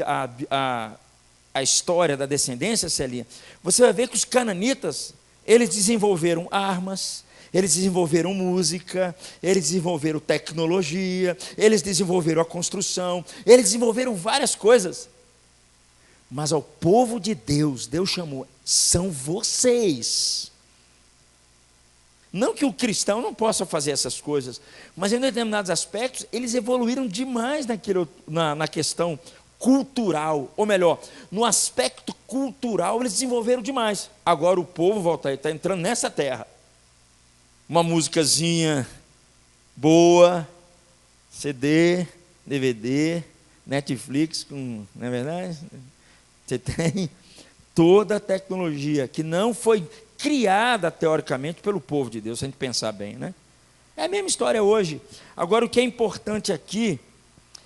a história da descendência, Celinha, você vai ver que os cananitas, eles desenvolveram armas, eles desenvolveram música, eles desenvolveram tecnologia, eles desenvolveram a construção, eles desenvolveram várias coisas. Mas ao povo de Deus, Deus chamou: são vocês. Não que o cristão não possa fazer essas coisas, mas em determinados aspectos, eles evoluíram demais na questão cultural, ou melhor, no aspecto cultural, eles desenvolveram demais. Agora o povo, volta aí, está entrando nessa terra. Uma musicazinha boa, CD, DVD, Netflix, não é verdade? Você tem toda a tecnologia que não foi criada teoricamente pelo povo de Deus, se a gente pensar bem, né? É a mesma história hoje. Agora, o que é importante aqui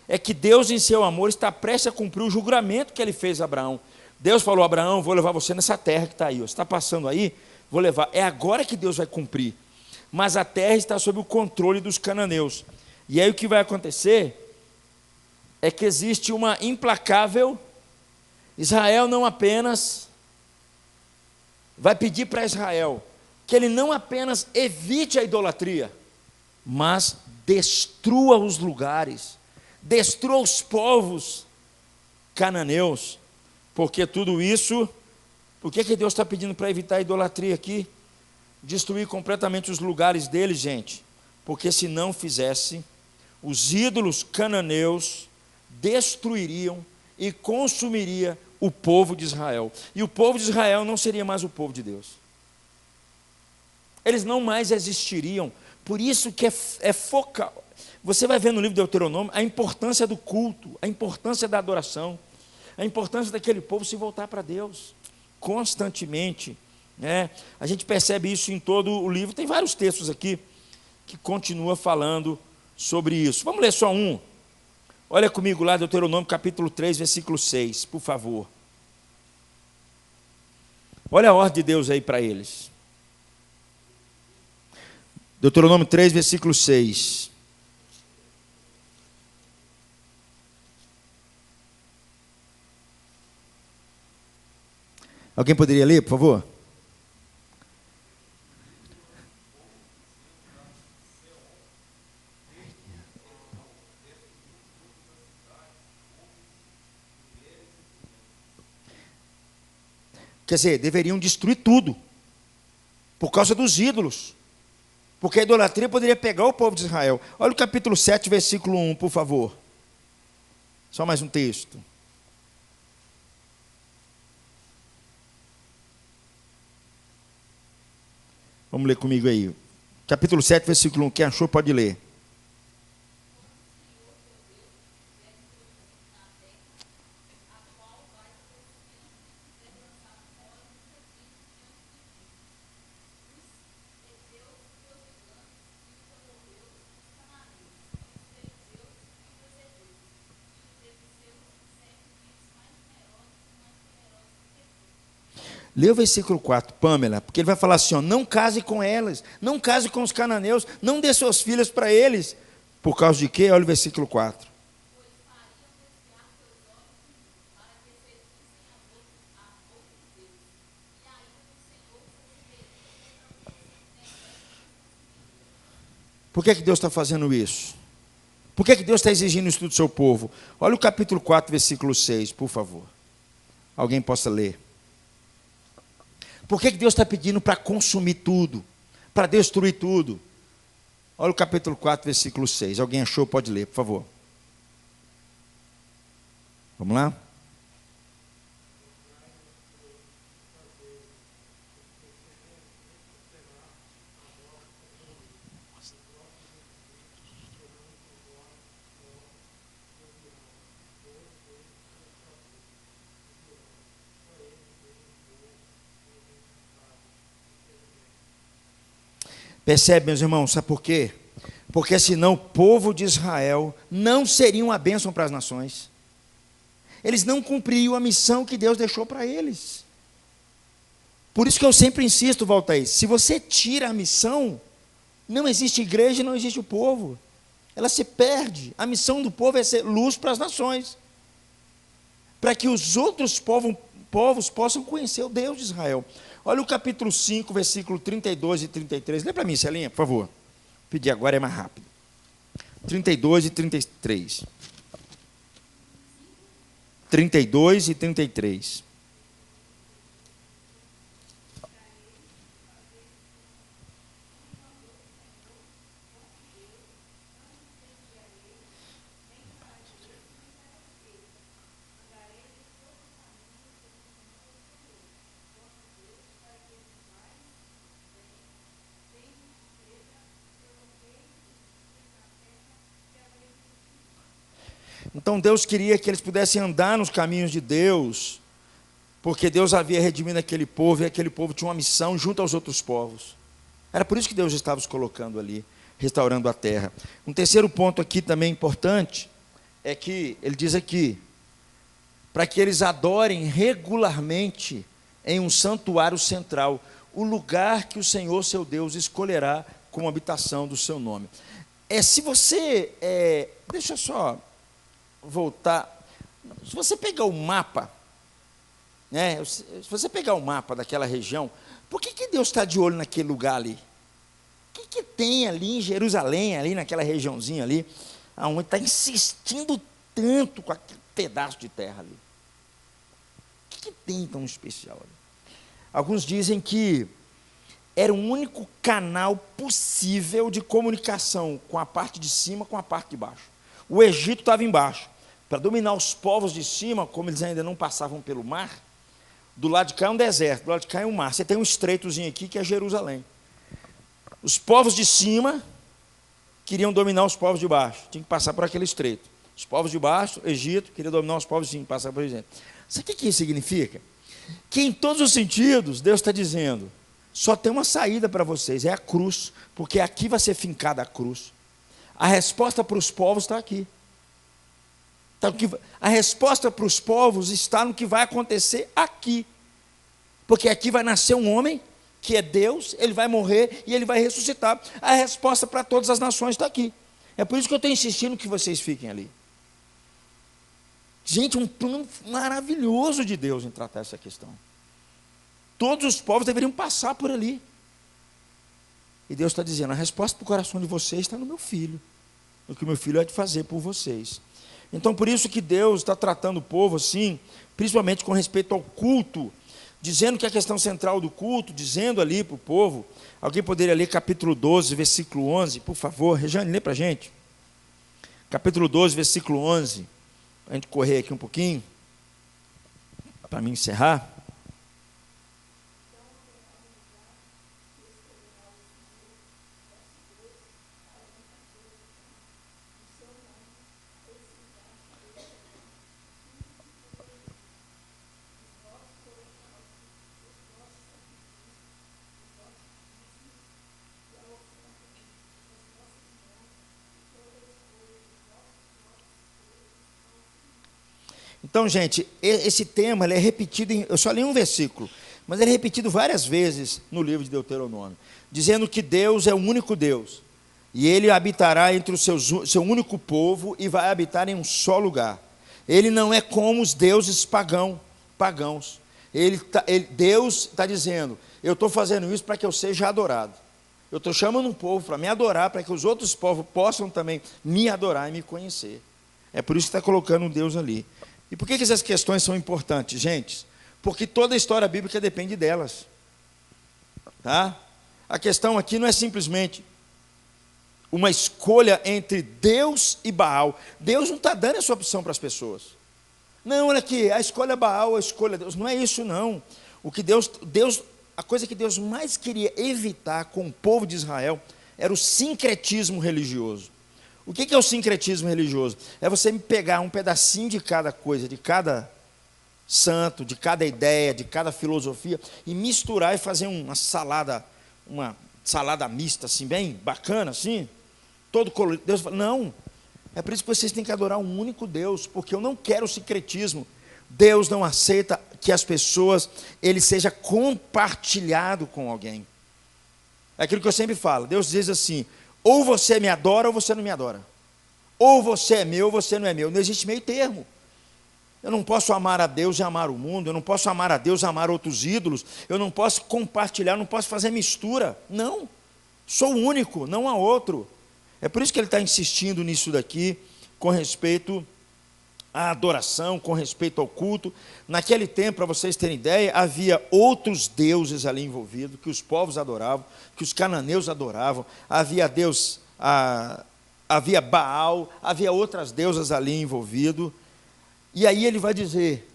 é que Deus, em seu amor, está prestes a cumprir o juramento que ele fez a Abraão. Deus falou: Abraão, vou levar você nessa terra que está aí. Você está passando aí? Vou levar. É agora que Deus vai cumprir. Mas a terra está sob o controle dos cananeus. E aí o que vai acontecer é que existe uma implacável. Israel não apenas vai pedir para Israel que ele não apenas evite a idolatria, mas destrua os lugares, destrua os povos cananeus, porque tudo isso, por que Deus está pedindo para evitar a idolatria aqui? Destruir completamente os lugares deles, gente, porque se não fizesse, os ídolos cananeus destruiriam e consumiria o povo de Israel, e o povo de Israel não seria mais o povo de Deus, eles não mais existiriam. Por isso que é focal. Você vai ver no livro de Deuteronômio a importância do culto, a importância da adoração, a importância daquele povo se voltar para Deus constantemente, né? A gente percebe isso em todo o livro. Tem vários textos aqui que continua falando sobre isso. Vamos ler só um. Olha comigo lá, Deuteronômio capítulo 3, versículo 6, por favor. Olha a ordem de Deus aí para eles. Deuteronômio 3, versículo 6. Alguém poderia ler, por favor? Quer dizer, deveriam destruir tudo, por causa dos ídolos, porque a idolatria poderia pegar o povo de Israel. Olha o capítulo 7, versículo 1, por favor. Só mais um texto. Vamos ler comigo aí. Capítulo 7, versículo 1. Quem achou pode ler. Lê o versículo 4, Pamela, porque ele vai falar assim, ó, não case com elas, não case com os cananeus, não dê suas filhas para eles. Por causa de quê? Olha o versículo 4. Por que Deus está fazendo isso? Por que Deus está exigindo isso do seu povo? Olha o capítulo 4, versículo 6, por favor. Alguém possa ler. Por que Deus está pedindo para consumir tudo? Para destruir tudo? Olha o capítulo 4, versículo 6. Alguém achou? Pode ler, por favor. Vamos lá? Percebe, meus irmãos, sabe por quê? Porque senão o povo de Israel não seria uma bênção para as nações. Eles não cumpririam a missão que Deus deixou para eles. Por isso que eu sempre insisto, volta aí, se você tira a missão, não existe igreja, não existe o povo. Ela se perde. A missão do povo é ser luz para as nações, para que os outros povos possam conhecer o Deus de Israel. Olha o capítulo 5, versículo 32 e 33. Lê para mim, Celinha, por favor. Pedir agora é mais rápido. 32 e 33. 32 e 33. Então Deus queria que eles pudessem andar nos caminhos de Deus, porque Deus havia redimido aquele povo, e aquele povo tinha uma missão junto aos outros povos. Era por isso que Deus estava os colocando ali, restaurando a terra. Um terceiro ponto aqui também importante, é que ele diz aqui, para que eles adorem regularmente em um santuário central, o lugar que o Senhor seu Deus escolherá como habitação do seu nome. Se você, deixa eu só voltar, se você pegar o mapa, né, se você pegar o mapa daquela região, por que Deus está de olho naquele lugar ali? O que tem ali em Jerusalém, ali naquela regiãozinha ali, onde está insistindo tanto com aquele pedaço de terra ali? O que tem tão especial ali? Alguns dizem que era o único canal possível de comunicação com a parte de cima com a parte de baixo. O Egito estava embaixo. Para dominar os povos de cima, como eles ainda não passavam pelo mar, do lado de cá é um deserto, do lado de cá é um mar. Você tem um estreitozinho aqui que é Jerusalém. Os povos de cima queriam dominar os povos de baixo, tinha que passar por aquele estreito. Os povos de baixo, Egito, queria dominar os povos de cima, passar por Egito. Sabe o que isso significa? Que em todos os sentidos, Deus está dizendo, só tem uma saída para vocês, é a cruz, porque aqui vai ser fincada a cruz. A resposta para os povos está aqui. A resposta para os povos está no que vai acontecer aqui. Porque aqui vai nascer um homem, que é Deus, ele vai morrer e ele vai ressuscitar. A resposta para todas as nações está aqui. É por isso que eu estou insistindo que vocês fiquem ali. Gente, um plano maravilhoso de Deus em tratar essa questão. Todos os povos deveriam passar por ali. E Deus está dizendo, a resposta para o coração de vocês está no meu filho. O que o meu filho há de fazer por vocês. Então, por isso que Deus está tratando o povo assim, principalmente com respeito ao culto, dizendo que a questão central do culto, dizendo ali para o povo, alguém poderia ler capítulo 12, versículo 11, por favor, Regiane, lê para a gente. Capítulo 12, versículo 11, para a gente correr aqui um pouquinho, para mim encerrar. Então, gente, esse tema ele é repetido, eu só li um versículo, mas ele é repetido várias vezes no livro de Deuteronômio, dizendo que Deus é o único Deus, e Ele habitará entre o seu único povo, e vai habitar em um só lugar. Ele não é como os deuses pagãos. Deus está dizendo, eu estou fazendo isso para que eu seja adorado. Eu estou chamando um povo para me adorar, para que os outros povos possam também me adorar e me conhecer. É por isso que está colocando um Deus ali. E por que essas questões são importantes, gente? Porque toda a história bíblica depende delas. Tá? A questão aqui não é simplesmente uma escolha entre Deus e Baal. Deus não está dando essa opção para as pessoas. Não, olha aqui, a escolha Baal, a escolha Deus. Não é isso, não. O que a coisa que Deus mais queria evitar com o povo de Israel era o sincretismo religioso. O que é o sincretismo religioso? É você pegar um pedacinho de cada coisa, de cada santo, de cada ideia, de cada filosofia, e misturar e fazer uma salada mista, assim, bem bacana, assim, todo colorido. Deus fala, não, é por isso que vocês têm que adorar um único Deus, porque eu não quero o sincretismo. Deus não aceita que as pessoas, ele seja compartilhado com alguém. É aquilo que eu sempre falo, Deus diz assim, ou você me adora ou você não me adora. Ou você é meu ou você não é meu. Não existe meio termo. Eu não posso amar a Deus e amar o mundo. Eu não posso amar a Deus e amar outros ídolos. Eu não posso compartilhar, não posso fazer mistura. Não. Sou único, não há outro. É por isso que ele está insistindo nisso daqui, com respeito à adoração, com respeito ao culto. Naquele tempo, para vocês terem ideia, havia outros deuses ali envolvidos, que os povos adoravam, que os cananeus adoravam. Havia Deus, havia Baal, havia outras deusas ali envolvidas. E aí ele vai dizer,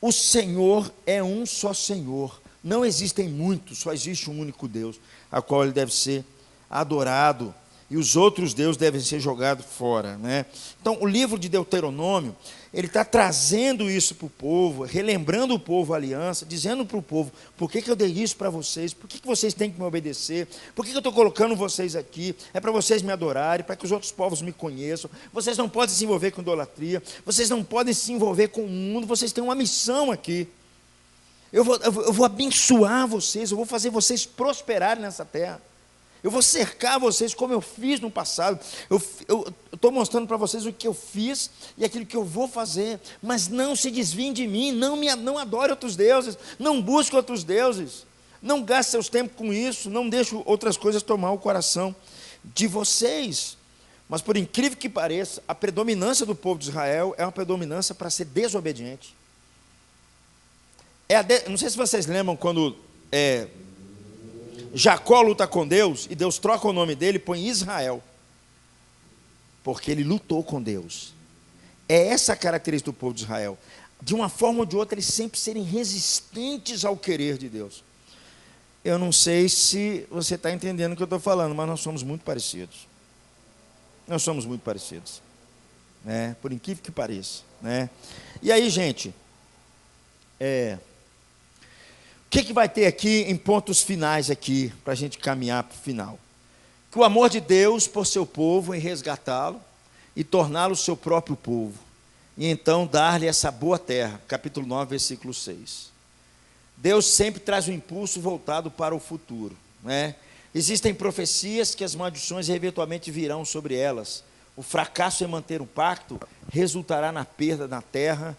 o Senhor é um só Senhor. Não existem muitos, só existe um único Deus, a qual ele deve ser adorado. e os outros deuses devem ser jogados fora, né? Então, o livro de Deuteronômio, ele está trazendo isso para o povo, relembrando o povo a aliança, dizendo para o povo, por que eu dei isso para vocês, por que vocês têm que me obedecer, por que eu estou colocando vocês aqui, é para vocês me adorarem, para que os outros povos me conheçam, vocês não podem se envolver com idolatria, vocês não podem se envolver com o mundo, vocês têm uma missão aqui, eu vou abençoar vocês, eu vou fazer vocês prosperarem nessa terra, eu vou cercar vocês como eu fiz no passado. Eu estou mostrando para vocês o que eu fiz e aquilo que eu vou fazer. Mas não se desviem de mim, não adore outros deuses, não busque outros deuses. Não gaste seus tempos com isso, não deixe outras coisas tomar o coração de vocês. Mas por incrível que pareça, a predominância do povo de Israel é uma predominância para ser desobediente. Não sei se vocês lembram quando Jacó luta com Deus, e Deus troca o nome dele e põe Israel, porque ele lutou com Deus. É essa a característica do povo de Israel. De uma forma ou de outra, eles sempre serem resistentes ao querer de Deus. Eu não sei se você está entendendo o que eu estou falando, mas nós somos muito parecidos. Nós somos muito parecidos, né? Por incrível que pareça, né? E aí, gente, o que vai ter aqui em pontos finais aqui, para a gente caminhar para o final? Que o amor de Deus por seu povo em resgatá-lo e torná-lo seu próprio povo, e então dar-lhe essa boa terra, capítulo 9, versículo 6. Deus sempre traz um impulso voltado para o futuro, né? Existem profecias que as maldições eventualmente virão sobre elas. O fracasso em manter o pacto resultará na perda da terra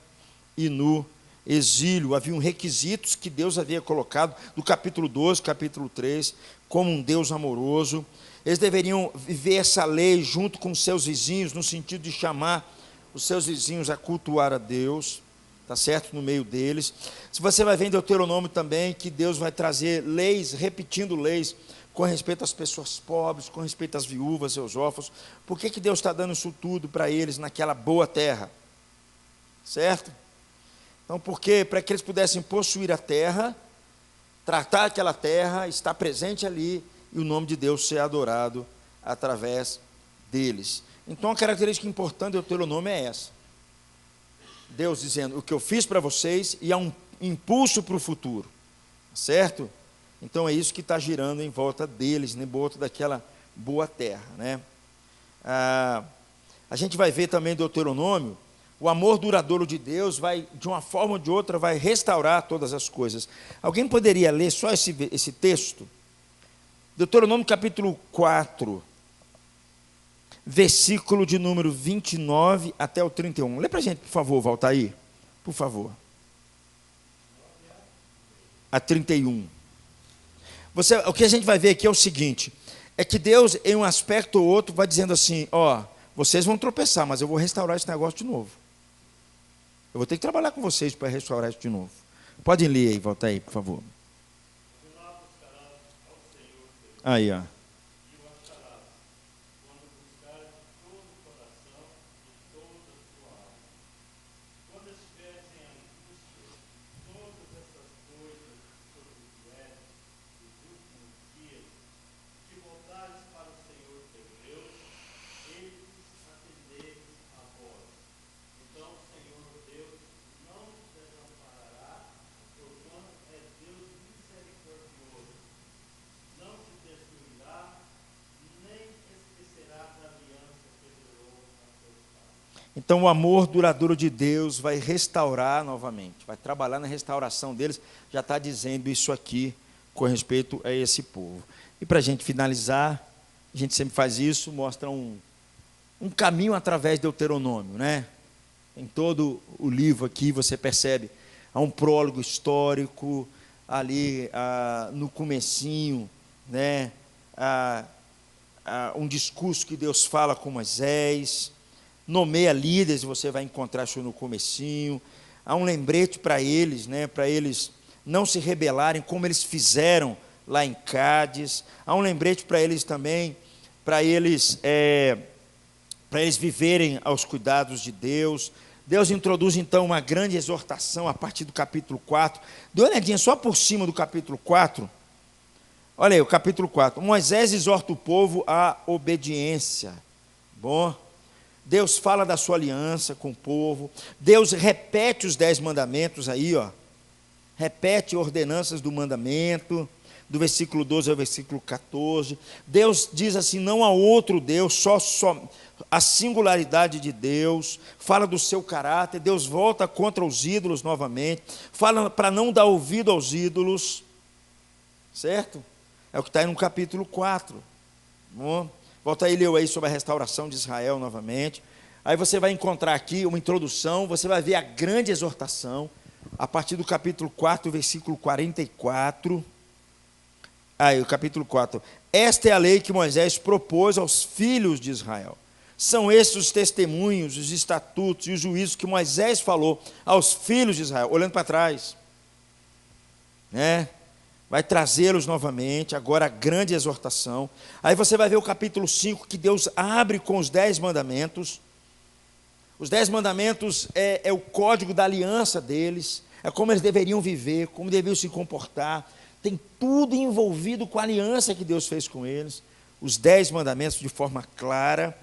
e no exílio. Haviam requisitos que Deus havia colocado do capítulo 12, capítulo 3, como um Deus amoroso. Eles deveriam viver essa lei junto com seus vizinhos, no sentido de chamar os seus vizinhos a cultuar a Deus, tá certo? No meio deles. Se você vai ver em Deuteronômio também, que Deus vai trazer leis, repetindo leis, com respeito às pessoas pobres, com respeito às viúvas, seus órfãos. Por que Deus está dando isso tudo para eles naquela boa terra? Certo? Então, porque para que eles pudessem possuir a terra, tratar aquela terra, estar presente ali, e o nome de Deus ser adorado através deles. Então, a característica importante do Deuteronômio é essa. Deus dizendo, o que eu fiz para vocês, e há um impulso para o futuro. Certo? Então, é isso que está girando em volta deles, em volta daquela boa terra, né? A gente vai ver também do Deuteronômio, o amor duradouro de Deus vai, de uma forma ou de outra, vai restaurar todas as coisas. Alguém poderia ler só esse texto? Deuteronômio capítulo 4, versículo de número 29 até o 31. Lê para a gente, por favor, Valtair. Por favor. A 31. O que a gente vai ver aqui é o seguinte, é que Deus, em um aspecto ou outro, vai dizendo assim, vocês vão tropeçar, mas eu vou restaurar esse negócio de novo. Eu vou ter que trabalhar com vocês para restaurar isso de novo. Podem ler aí, volta aí, por favor. Aí, ó. Então, o amor duradouro de Deus vai restaurar novamente, vai trabalhar na restauração deles, já está dizendo isso aqui com respeito a esse povo. E para a gente finalizar, a gente sempre faz isso, mostra um caminho através do Deuteronômio, né? Em todo o livro aqui você percebe, há um prólogo histórico, ali no comecinho, né? Um discurso que Deus fala com Moisés, nomeia líderes, você vai encontrar isso no comecinho, há um lembrete para eles, né, para eles não se rebelarem, como eles fizeram lá em Cádiz, há um lembrete para eles também, para eles viverem aos cuidados de Deus. Deus introduz então uma grande exortação a partir do capítulo 4, dê uma olhadinha só por cima do capítulo 4, Olha aí, o capítulo 4. Moisés exorta o povo à obediência. Bom, Deus fala da sua aliança com o povo. Deus repete os 10 mandamentos aí, ó. Repete ordenanças do mandamento, do versículo 12 ao versículo 14. Deus diz assim: não há outro Deus, só a singularidade de Deus. Fala do seu caráter. Deus volta contra os ídolos novamente. Fala para não dar ouvido aos ídolos. Certo? É o que está aí no capítulo 4. Bom, volta aí, leu aí sobre a restauração de Israel novamente. Aí você vai encontrar aqui uma introdução, você vai ver a grande exortação, a partir do capítulo 4, versículo 44. Aí, o capítulo 4. Esta é a lei que Moisés propôs aos filhos de Israel. São estes os testemunhos, os estatutos e os juízos que Moisés falou aos filhos de Israel, olhando para trás. Né? Vai trazê-los novamente, agora a grande exortação. Aí você vai ver o capítulo 5, que Deus abre com os 10 mandamentos. Os 10 mandamentos é o código da aliança deles, é como eles deveriam viver, como deveriam se comportar. Tem tudo envolvido com a aliança que Deus fez com eles. Os 10 mandamentos de forma clara.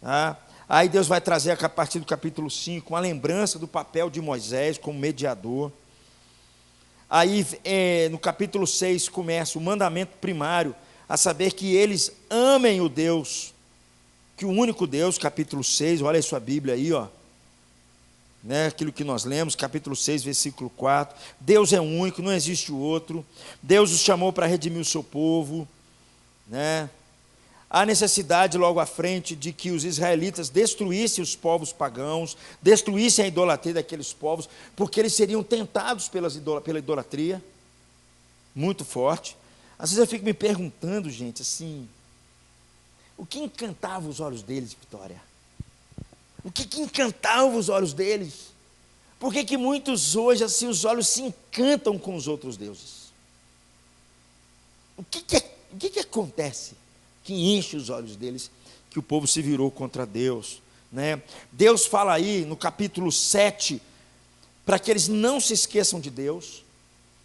Tá? Aí Deus vai trazer a partir do capítulo 5, uma lembrança do papel de Moisés como mediador. Aí no capítulo 6 começa o mandamento primário, a saber que eles amem o Deus, que o único Deus, capítulo 6, olha a sua Bíblia aí, ó, né, aquilo que nós lemos, capítulo 6, versículo 4, Deus é único, não existe outro, Deus os chamou para redimir o seu povo, né? Há necessidade logo à frente de que os israelitas destruíssem os povos pagãos, destruíssem a idolatria daqueles povos, porque eles seriam tentados pela idolatria, muito forte. Às vezes eu fico me perguntando, gente, assim, o que encantava os olhos deles, Vitória? O que encantava os olhos deles? Por que muitos hoje, assim, os olhos se encantam com os outros deuses? O que acontece que enche os olhos deles, que o povo se virou contra Deus, né? Deus fala aí no capítulo 7, para que eles não se esqueçam de Deus.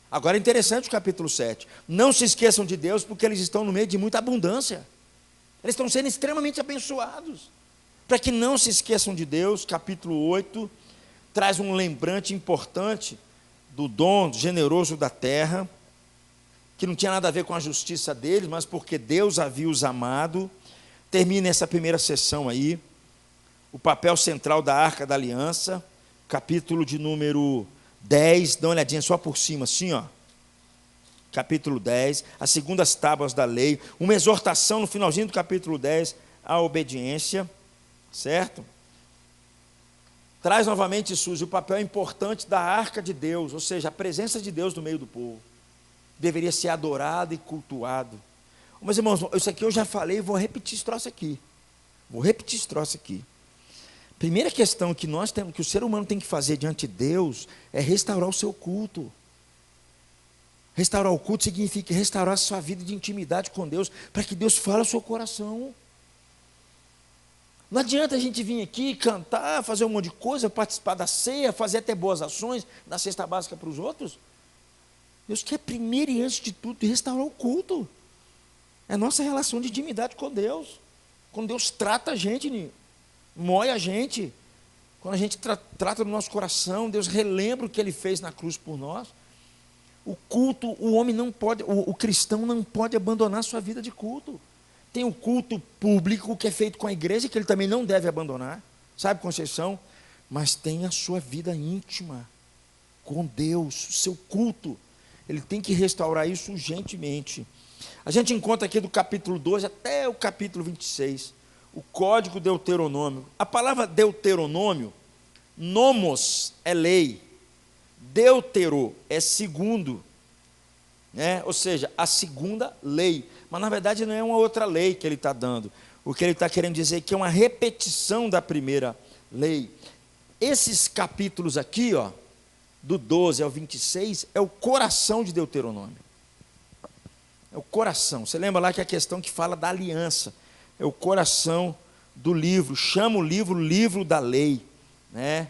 Agora é interessante o capítulo 7, não se esqueçam de Deus, porque eles estão no meio de muita abundância, eles estão sendo extremamente abençoados, para que não se esqueçam de Deus. Capítulo 8, traz um lembrete importante, do dom generoso da terra, que não tinha nada a ver com a justiça deles, mas porque Deus havia os amado. Termina essa primeira sessão aí, o papel central da Arca da Aliança, capítulo de número 10, dá uma olhadinha só por cima, assim, ó. Capítulo 10, as segundas tábuas da lei, uma exortação no finalzinho do capítulo 10, à obediência, certo? Traz novamente, surge o papel importante da Arca de Deus, ou seja, a presença de Deus no meio do povo. Deveria ser adorado e cultuado. Mas, irmãos, isso aqui eu já falei, vou repetir esse troço aqui. Primeira questão que nós temos, que o ser humano tem que fazer diante de Deus, é restaurar o seu culto. Restaurar o culto significa restaurar a sua vida de intimidade com Deus, para que Deus fale ao seu coração. Não adianta a gente vir aqui cantar, fazer um monte de coisa, participar da ceia, fazer até boas ações, dar cesta básica para os outros. Deus quer primeiro e antes de tudo restaurar o culto. É a nossa relação de intimidade com Deus. Quando Deus trata a gente, moe a gente. Quando a gente trata do nosso coração, Deus relembra o que Ele fez na cruz por nós. O culto, o homem não pode, o cristão não pode abandonar a sua vida de culto. Tem o culto público que é feito com a igreja, que ele também não deve abandonar. Sabe, Conceição? Mas tem a sua vida íntima com Deus, o seu culto. Ele tem que restaurar isso urgentemente. A gente encontra aqui do capítulo 12 até o capítulo 26, o código deuteronômio. A palavra deuteronômio, nomos é lei, deutero é segundo, né? Ou seja, a segunda lei. Mas na verdade não é uma outra lei que ele está dando. O que ele está querendo dizer é que é uma repetição da primeira lei. Esses capítulos aqui, ó, do 12 ao 26, é o coração de Deuteronômio. É o coração. Você lembra lá que a questão que fala da aliança, é o coração do livro, chama o livro da lei, né?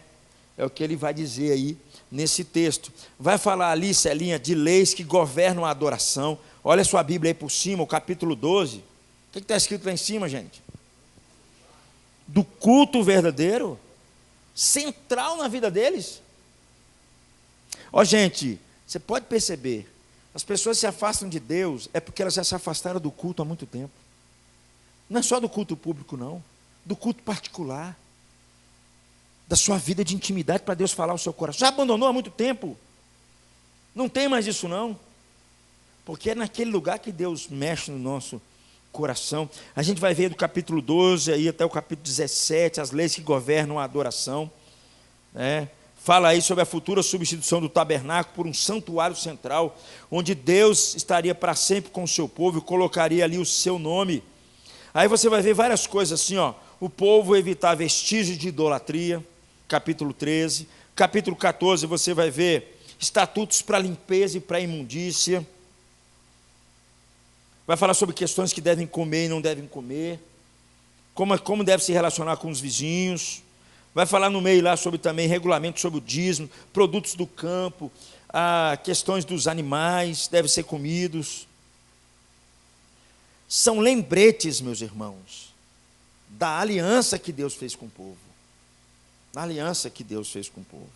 É o que ele vai dizer aí nesse texto. Vai falar ali, Celinha, de leis que governam a adoração, Olha a sua Bíblia aí por cima, o capítulo 12. O que está escrito lá em cima, gente? Do culto verdadeiro, central na vida deles. Ó, gente, você pode perceber, as pessoas se afastam de Deus, é porque elas já se afastaram do culto há muito tempo. Não é só do culto público, não. Do culto particular. Da sua vida de intimidade para Deus falar ao seu coração. Já abandonou há muito tempo. Não tem mais isso, não. Porque é naquele lugar que Deus mexe no nosso coração. A gente vai ver do capítulo 12 aí até o capítulo 17, as leis que governam a adoração. Fala aí sobre a futura substituição do tabernáculo por um santuário central, onde Deus estaria para sempre com o seu povo e colocaria ali o seu nome. Aí você vai ver várias coisas assim, ó. O povo evitar vestígios de idolatria, capítulo 13. Capítulo 14 você vai ver estatutos para limpeza e para imundícia. Vai falar sobre questões que devem comer e não devem comer. Como deve se relacionar com os vizinhos. Vai falar no meio lá sobre também regulamento sobre o dízimo, produtos do campo, questões dos animais, devem ser comidos. São lembretes, meus irmãos, da aliança que Deus fez com o povo. Da aliança que Deus fez com o povo.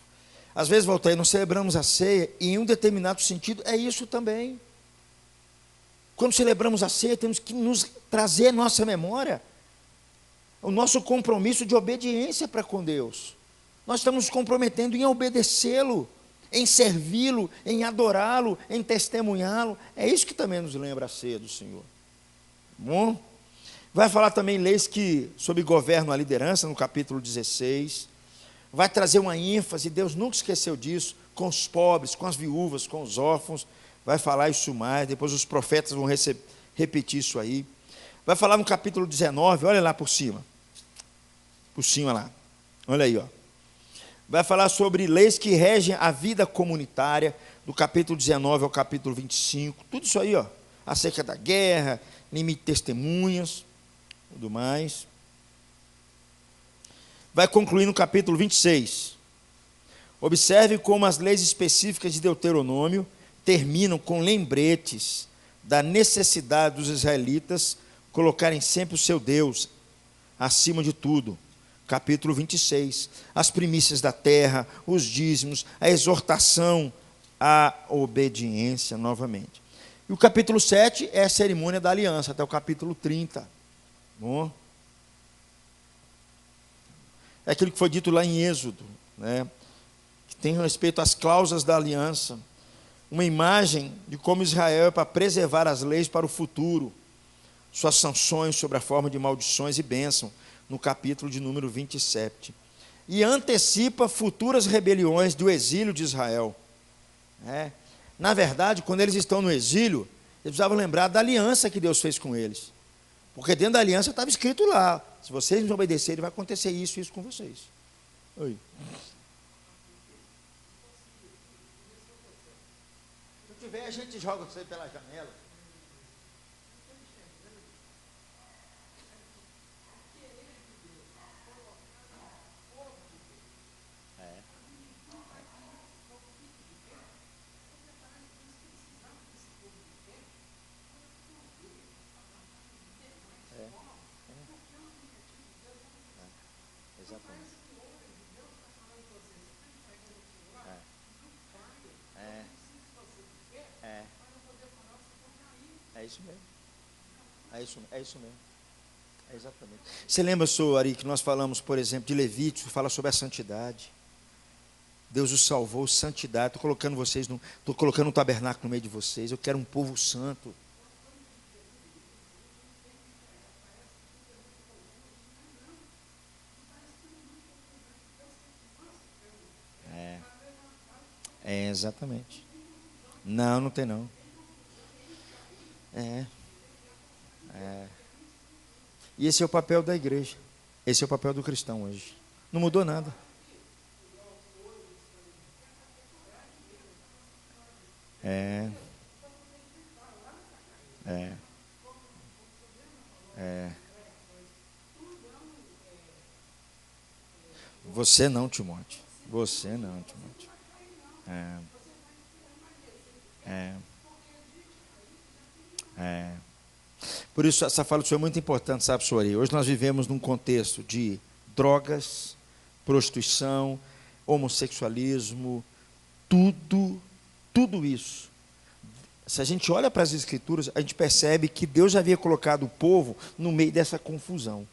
Às vezes, Walter, nós celebramos a ceia e em um determinado sentido é isso também. Quando celebramos a ceia, temos que nos trazer à nossa memória o nosso compromisso de obediência para com Deus. Nós estamos nos comprometendo em obedecê-lo, em servi-lo, em adorá-lo, em testemunhá-lo. É isso que também nos lembra a ceia do Senhor. Bom, vai falar também leis que sobre governo a liderança, no capítulo 16. Vai trazer uma ênfase, Deus nunca esqueceu disso, com os pobres, com as viúvas, com os órfãos. Vai falar isso mais, depois os profetas vão repetir isso aí. Vai falar no capítulo 19, olha lá por cima. Por cima lá, olha aí, ó. Vai falar sobre leis que regem a vida comunitária, do capítulo 19 ao capítulo 25. Tudo isso aí, ó. Acerca da guerra, limite de testemunhas, tudo mais. Vai concluir no capítulo 26. Observe como as leis específicas de Deuteronômio terminam com lembretes da necessidade dos israelitas colocarem sempre o seu Deus acima de tudo. Capítulo 26. As primícias da terra, os dízimos, a exortação à obediência novamente. E o capítulo 7 é a cerimônia da aliança, até o capítulo 30. Bom? É aquilo que foi dito lá em Êxodo, que tem respeito às cláusulas da aliança. Uma imagem de como Israel é para preservar as leis para o futuro. Suas sanções sobre a forma de maldições e bênção, no capítulo de número 27. E antecipa futuras rebeliões do exílio de Israel. Na verdade, quando eles estão no exílio, eles precisavam lembrar da aliança que Deus fez com eles. Porque dentro da aliança estava escrito lá, se vocês nos obedecerem, vai acontecer isso e isso com vocês. Oi. Se tiver, a gente joga você pela janela. Exatamente. É isso mesmo. É isso mesmo. É exatamente. Você lembra, senhor Ari, que nós falamos, por exemplo, de Levítico, fala sobre a santidade. Deus os salvou, santidade. Estou colocando um tabernáculo no meio de vocês. Eu quero um povo santo. Exatamente. Não, não tem não. E esse é o papel da igreja. Esse é o papel do cristão hoje. Não mudou nada. Você não, Timóteo. Você não, Timóteo. É. Por isso, essa fala do Senhor é muito importante, sabe, Suari? Hoje nós vivemos num contexto de drogas, prostituição, homossexualismo, tudo isso. Se a gente olha para as Escrituras, a gente percebe que Deus já havia colocado o povo no meio dessa confusão.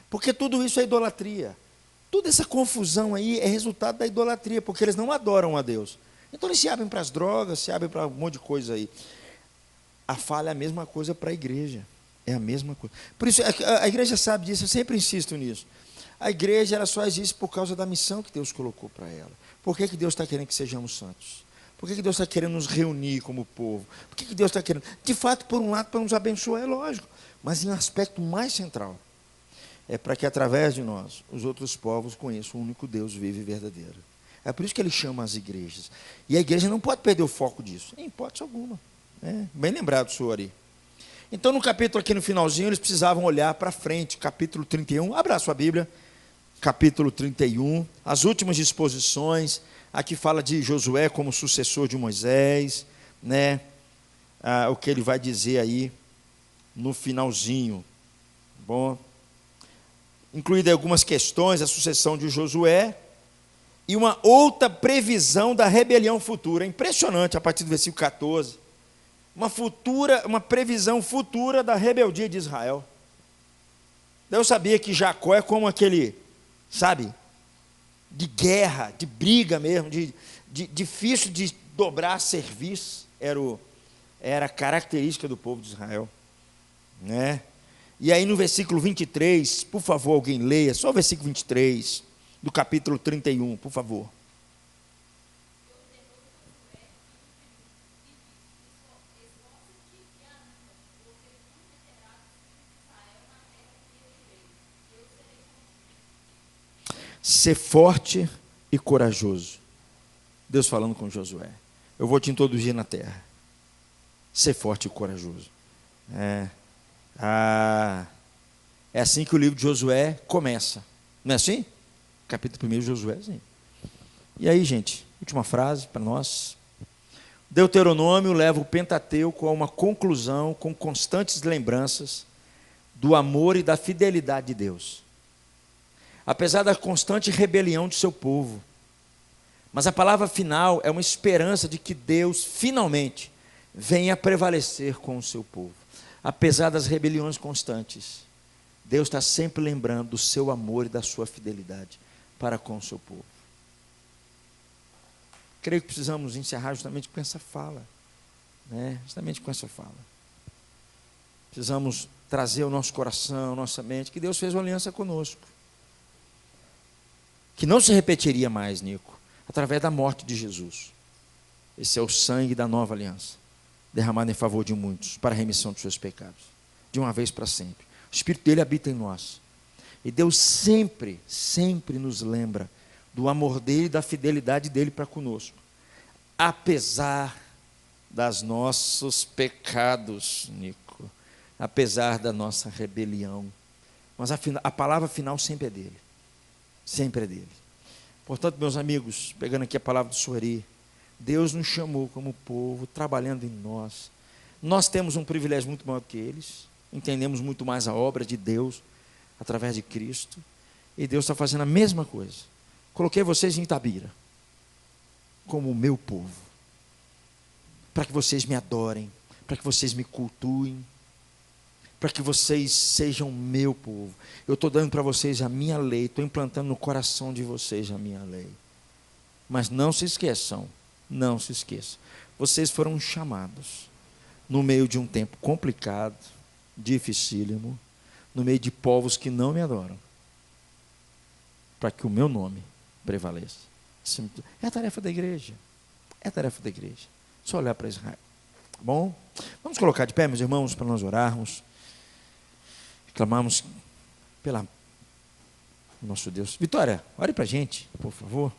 Porque tudo isso é idolatria. Toda essa confusão aí é resultado da idolatria, porque eles não adoram a Deus. Então eles se abrem para as drogas, se abrem para um monte de coisa aí. A falha é a mesma coisa para a igreja. É a mesma coisa. Por isso, a igreja sabe disso, eu sempre insisto nisso. A igreja ela só existe por causa da missão que Deus colocou para ela. Por que Deus está querendo que sejamos santos? Por que Deus está querendo nos reunir como povo? Por que Deus está querendo? De fato, por um lado, para nos abençoar, é lógico. Mas em um aspecto mais central, é para que através de nós, os outros povos conheçam o único Deus vivo e verdadeiro. É por isso que ele chama as igrejas. E a igreja não pode perder o foco disso, em hipótese alguma. Bem lembrado, senhor aí. Então, no capítulo aqui no finalzinho, eles precisavam olhar para frente, capítulo 31. Abra a sua Bíblia, capítulo 31, as últimas disposições. Aqui fala de Josué como sucessor de Moisés, né? O que ele vai dizer aí no finalzinho. Bom, incluídas algumas questões, a sucessão de Josué e uma outra previsão da rebelião futura. É impressionante, a partir do versículo 14. Uma previsão futura da rebeldia de Israel. Deus sabia que Jacó é como aquele, sabe, de guerra, de briga mesmo, difícil de dobrar serviço, era a característica do povo de Israel, né? E aí no versículo 23, por favor, alguém leia, só o versículo 23, do capítulo 31, por favor. Ser forte e corajoso. Deus falando com Josué. Eu vou te introduzir na terra. Ser forte e corajoso. É assim que o livro de Josué começa. Não é assim? Capítulo 1 de Josué, sim. E aí, gente, última frase para nós. Deuteronômio leva o Pentateuco a uma conclusão com constantes lembranças do amor e da fidelidade de Deus. Apesar da constante rebelião de seu povo. Mas a palavra final é uma esperança de que Deus finalmente venha prevalecer com o seu povo. Apesar das rebeliões constantes, Deus está sempre lembrando do seu amor e da sua fidelidade para com o seu povo. Creio que precisamos encerrar justamente com essa fala, né? Justamente com essa fala. Precisamos trazer ao nosso coração, nossa mente, que Deus fez uma aliança conosco. Que não se repetiria mais, Nico, através da morte de Jesus. Esse é o sangue da nova aliança, derramado em favor de muitos, para a remissão dos seus pecados, de uma vez para sempre. O Espírito dele habita em nós. E Deus sempre, sempre nos lembra do amor dele e da fidelidade dele para conosco. Apesar dos nossos pecados, Nico, apesar da nossa rebelião. Mas a palavra final sempre é dele. Sempre é dele. Portanto, meus amigos, pegando aqui a palavra do Suari, Deus nos chamou como povo, trabalhando em nós. Nós temos um privilégio muito maior do que eles, entendemos muito mais a obra de Deus, através de Cristo, e Deus está fazendo a mesma coisa. Coloquei vocês em Itabira, como o meu povo, para que vocês me adorem, para que vocês me cultuem, para que vocês sejam meu povo. Eu estou dando para vocês a minha lei, estou implantando no coração de vocês a minha lei. Mas não se esqueçam, vocês foram chamados no meio de um tempo complicado, dificílimo, no meio de povos que não me adoram, para que o meu nome prevaleça. É a tarefa da igreja, só olhar para Israel. Bom, vamos colocar de pé, meus irmãos, para nós orarmos. Clamamos pelo nosso Deus. Vitória, ore para a gente, por favor.